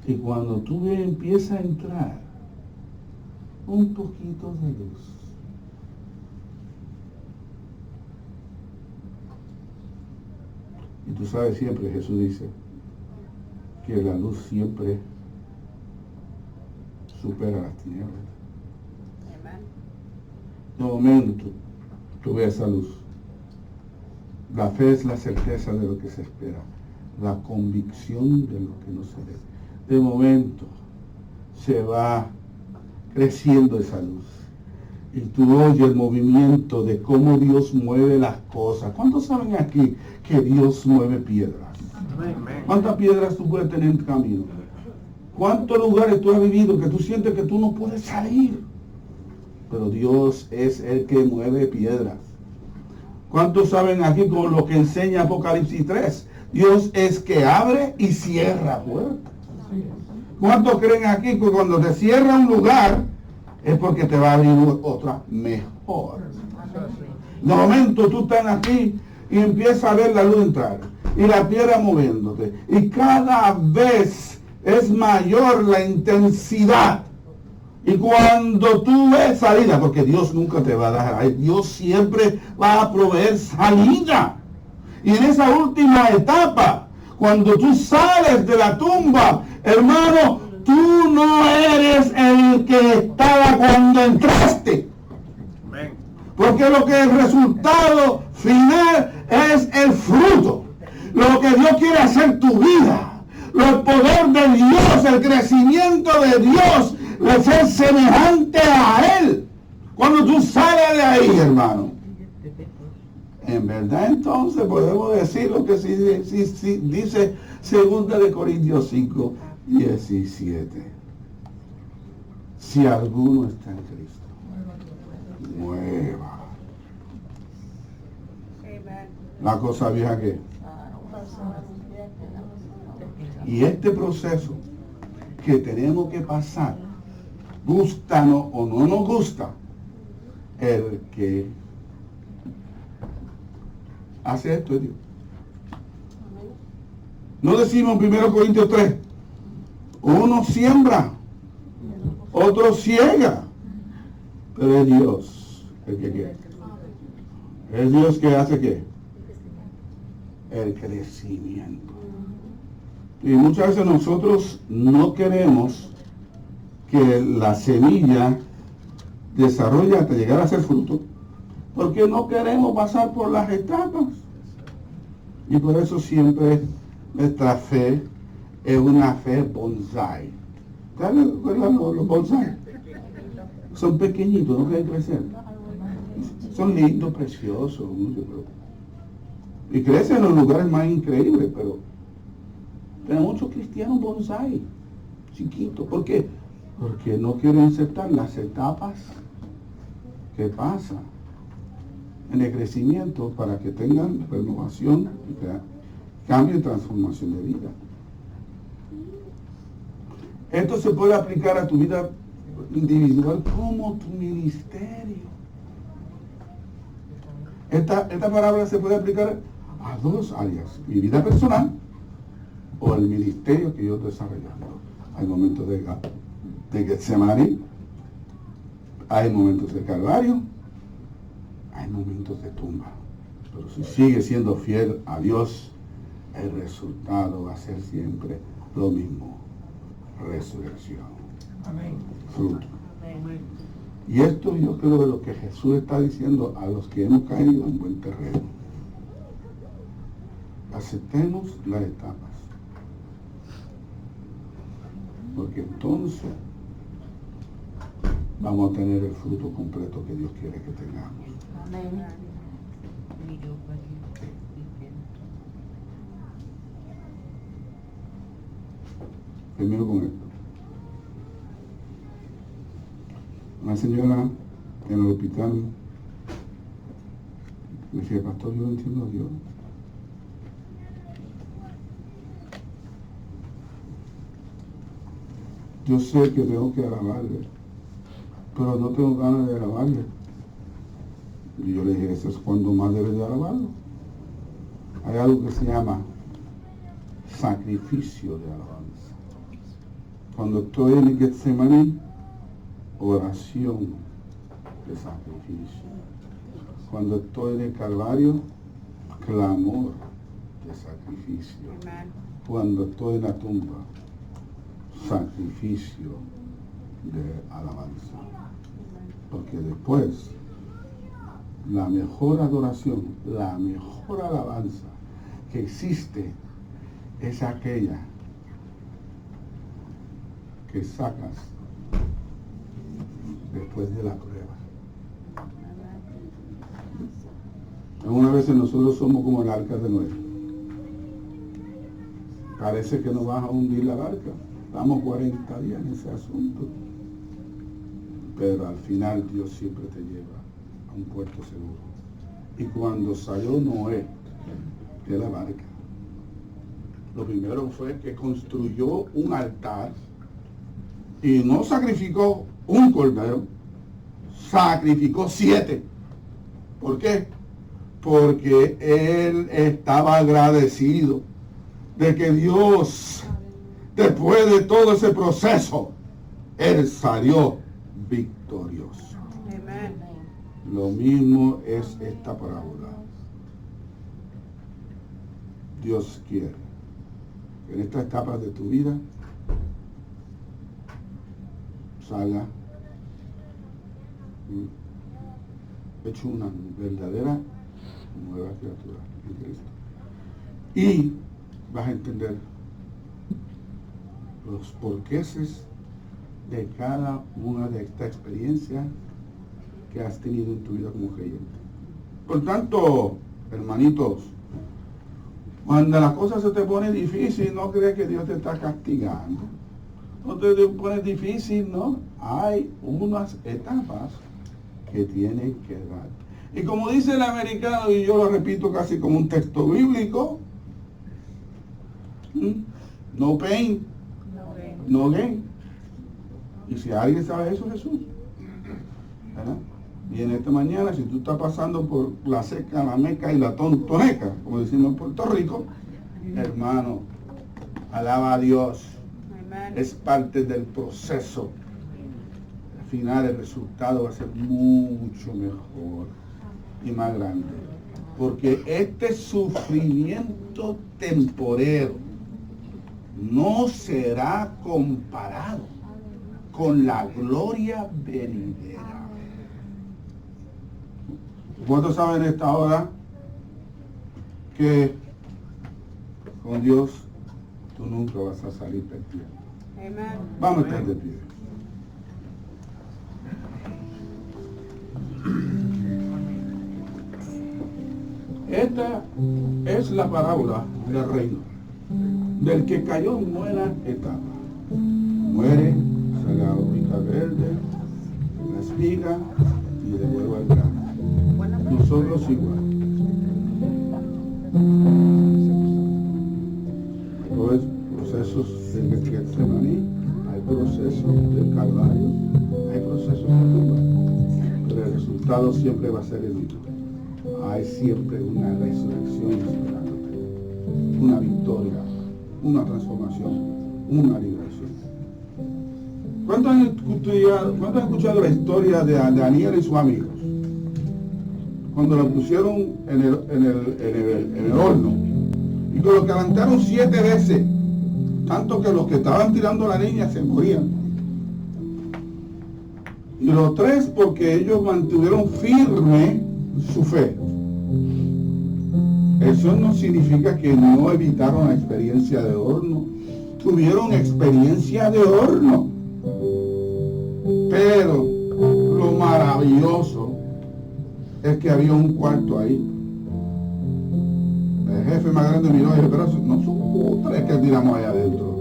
Y cuando tú ves, empieza a entrar un poquito de luz. Y tú sabes siempre, Jesús dice, que la luz siempre supera las tinieblas. De momento, tú ves esa luz. La fe es la certeza de lo que se espera, la convicción de lo que no se ve. De momento, se va creciendo esa luz. Y tú oyes el movimiento de cómo Dios mueve las cosas. ¿Cuántos saben aquí que Dios mueve piedras? ¿Cuántas piedras tú puedes tener en tu camino? ¿Cuántos lugares tú has vivido que tú sientes que tú no puedes salir? Pero Dios es el que mueve piedras. ¿Cuántos saben aquí con lo que enseña Apocalipsis 3? Dios es que abre y cierra puertas. ¿Cuántos creen aquí que cuando te cierra un lugar es porque te va a abrir otra mejor? De momento tú estás aquí y empiezas a ver la luz entrar y la piedra moviéndote, y cada vez es mayor la intensidad. Y cuando tú ves salida, porque Dios nunca te va a dejar ahí, Dios siempre va a proveer salida. Y en esa última etapa, cuando tú sales de la tumba, hermano, tú no eres el que estaba cuando entraste. Porque lo que el resultado final es el fruto. Lo que Dios quiere hacer en tu vida. El poder de Dios, el crecimiento de Dios, el ser semejante a Él. Cuando tú sales de ahí, hermano. En verdad, entonces podemos decir lo que sí dice 2 Corintios 5, 17. Si alguno está en Cristo, nueva. La cosa vieja que. Y este proceso que tenemos que pasar, gustanos o no nos gusta, el que hace esto es Dios. No decimos en 1 Corintios 3, uno siembra, otro ciega, pero es Dios el que quiere. Es Dios que hace ¿qué? El crecimiento. Y muchas veces nosotros no queremos que la semilla desarrolle hasta llegar a ser fruto, porque no queremos pasar por las etapas. Y por eso siempre nuestra fe es una fe bonsai. ¿Saben los bonsai? Son pequeñitos, no quieren crecer. Son lindos, preciosos, y crecen en los lugares más increíbles, pero muchos cristianos bonsai, chiquitos. ¿Por qué? Porque no quieren aceptar las etapas que pasan en el crecimiento para que tengan renovación, cambio y transformación de vida. Esto se puede aplicar a tu vida individual como tu ministerio. Esta parábola se puede aplicar a dos áreas: mi vida personal o el ministerio que yo estoy desarrollando. Hay momentos de Getsemaní, hay momentos de Calvario, hay momentos de tumba. Pero si sigue siendo fiel a Dios, el resultado va a ser siempre lo mismo: resurrección. Amén. Fruto. Y esto yo creo que lo que Jesús está diciendo a los que hemos caído en buen terreno. Aceptemos las etapas, porque entonces vamos a tener el fruto completo que Dios quiere que tengamos. Amén. Primero con esto. Una señora en el hospital me decía: pastor, yo no entiendo a Dios. Yo sé que tengo que alabarle, pero no tengo ganas de alabarle. Y yo le dije: eso es cuando más debes de alabarlo. Hay algo que se llama sacrificio de alabanza. Cuando estoy en el Getsemaní, oración de sacrificio. Cuando estoy en el Calvario, clamor de sacrificio. Cuando estoy en la tumba, sacrificio de alabanza. Porque después, la mejor adoración, la mejor alabanza que existe es aquella que sacas después de la prueba. Algunas veces nosotros somos como el arca de Noé. Parece que nos va a hundir la barca. Estamos 40 días en ese asunto. Pero al final Dios siempre te lleva a un puerto seguro. Y cuando salió Noé de la barca, lo primero fue que construyó un altar y no sacrificó un cordero, sacrificó 7. ¿Por qué? Porque él estaba agradecido de que Dios, después de todo ese proceso, él salió victorioso. Amén. Lo mismo es esta parábola. Dios quiere que en estas etapas de tu vida salga hecho una verdadera nueva criatura en Cristo. Y vas a entender los porqueses de cada una de estas experiencias que has tenido en tu vida como creyente. Por tanto, hermanitos, cuando la cosa se te pone difícil, no crees que Dios te está castigando. No te pone difícil, ¿no? Hay unas etapas que tienen que dar. Y como dice el americano, y yo lo repito casi como un texto bíblico, no pain, no gain. Y si alguien sabe eso, Jesús, ¿verdad? Y en esta mañana, si tú estás pasando por la seca, la meca y la tontoneca, como decimos en Puerto Rico, hermano, alaba a Dios. Es parte del proceso. Al final el resultado va a ser mucho mejor y más grande. Porque este sufrimiento temporero no será comparado con la gloria venidera. ¿Cuántos saben en esta hora que con Dios tú nunca vas a salir perdiendo? Vamos a estar de pie. Esta es la parábola del reino. Del que cayó en buena etapa. Muere, sale la hojita verde, la espiga y de nuevo al grano. Nosotros igual. Hay procesos del Getsemaní, hay procesos del Calvario, hay procesos de tumba. Pero el resultado siempre va a ser el mismo. Hay siempre una resurrección esperándote, una victoria, una transformación, una liberación. ¿Cuántos han escuchado la historia de Daniel y sus amigos? Cuando lo pusieron en el horno y que lo calentaron 7 veces, tanto que los que estaban tirando la leña se morían. Y los 3 porque ellos mantuvieron firme su fe. Eso no significa que no evitaron la experiencia de horno. Tuvieron experiencia de horno. Pero lo maravilloso es que había un cuarto ahí. El jefe más grande miró y dijo, pero no son 3 que tiramos allá adentro.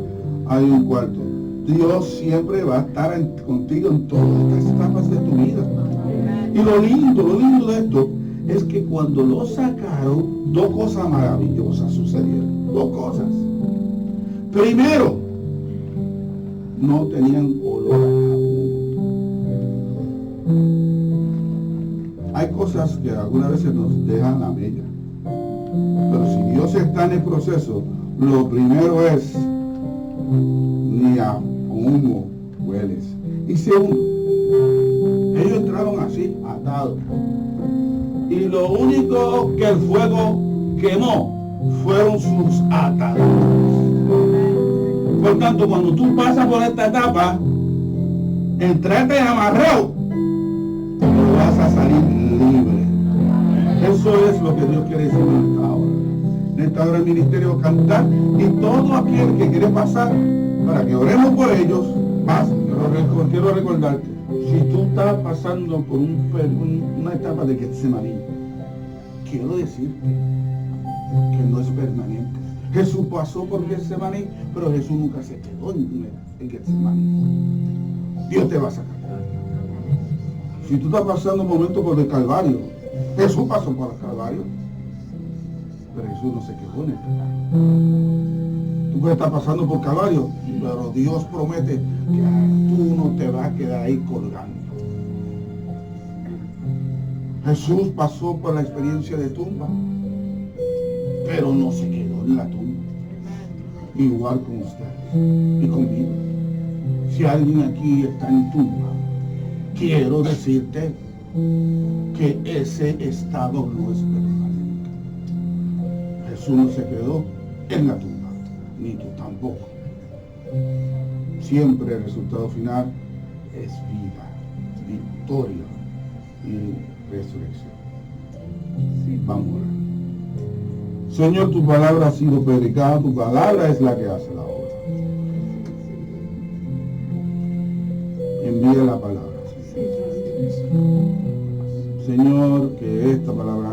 Hay un cuarto. Dios siempre va a estar contigo en todas estas etapas de tu vida. Y lo lindo de esto es que cuando lo sacaron, 2 cosas maravillosas sucedieron. 2 cosas. Primero, no tenían olor a jabón. Hay cosas que algunas veces nos dejan la mella. Pero si Dios está en el proceso, lo primero es, ni a humo hueles. Y segundo, ellos entraron así, atados. Y lo único que el fuego quemó fueron sus ataduras. Por tanto, cuando tú pasas por esta etapa, entraste amarrado, pero vas a salir libre. Eso es lo que Dios quiere decir en esta hora. En esta hora el ministerio cantar y todo aquel que quiere pasar para que oremos por ellos, quiero recordarte, si tú estás pasando por una etapa de Getsemaní, quiero decirte que no es permanente. Jesús pasó por Getsemaní, pero Jesús nunca se quedó en Getsemaní. Dios te va a sacar. Si tú estás pasando un momento por el Calvario, Jesús pasó por el Calvario, pero Jesús no se quedó en el Calvario. Tú puedes estar pasando por Calvario, pero Dios promete que tú no te vas a quedar ahí colgando. Jesús pasó por la experiencia de tumba, pero no se quedó en la tumba. Igual con ustedes y conmigo. Si alguien aquí está en tumba, quiero decirte que ese estado no es permanente. Jesús no se quedó en la tumba, ni tú tampoco. Siempre el resultado final es vida, victoria y resurrección. Vamos a orar. Señor, tu palabra ha sido predicada, tu palabra es la que hace la obra. Envía la palabra. Señor, que esta palabra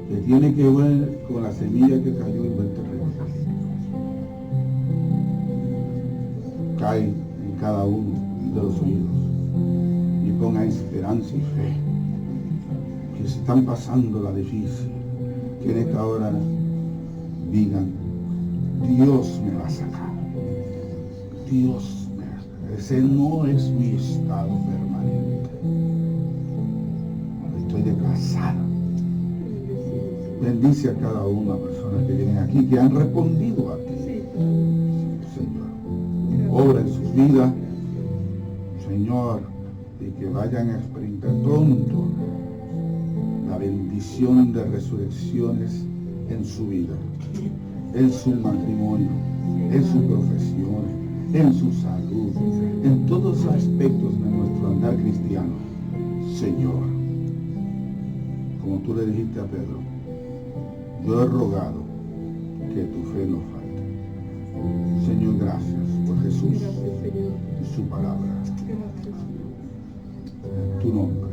que tiene que ver con la semilla que cayó en el terreno, cae en cada uno de los oídos y ponga esperanza y fe, que se están pasando la difícil, que en esta hora digan, Dios me va a sacar, Dios me va a sacar. Ese no es mi estado permanente, estoy desplazado. Bendice a cada una de las personas que vienen aquí, que han respondido a ti, Señor. Obra en sus vidas, Señor, y que vayan a experimentar pronto la bendición de resurrecciones en su vida, en su matrimonio, en su profesión, en su salud, en todos los aspectos de nuestro andar cristiano. Señor, como tú le dijiste a Pedro, yo he rogado que tu fe no falte. Señor, gracias por Jesús y su palabra. En tu nombre.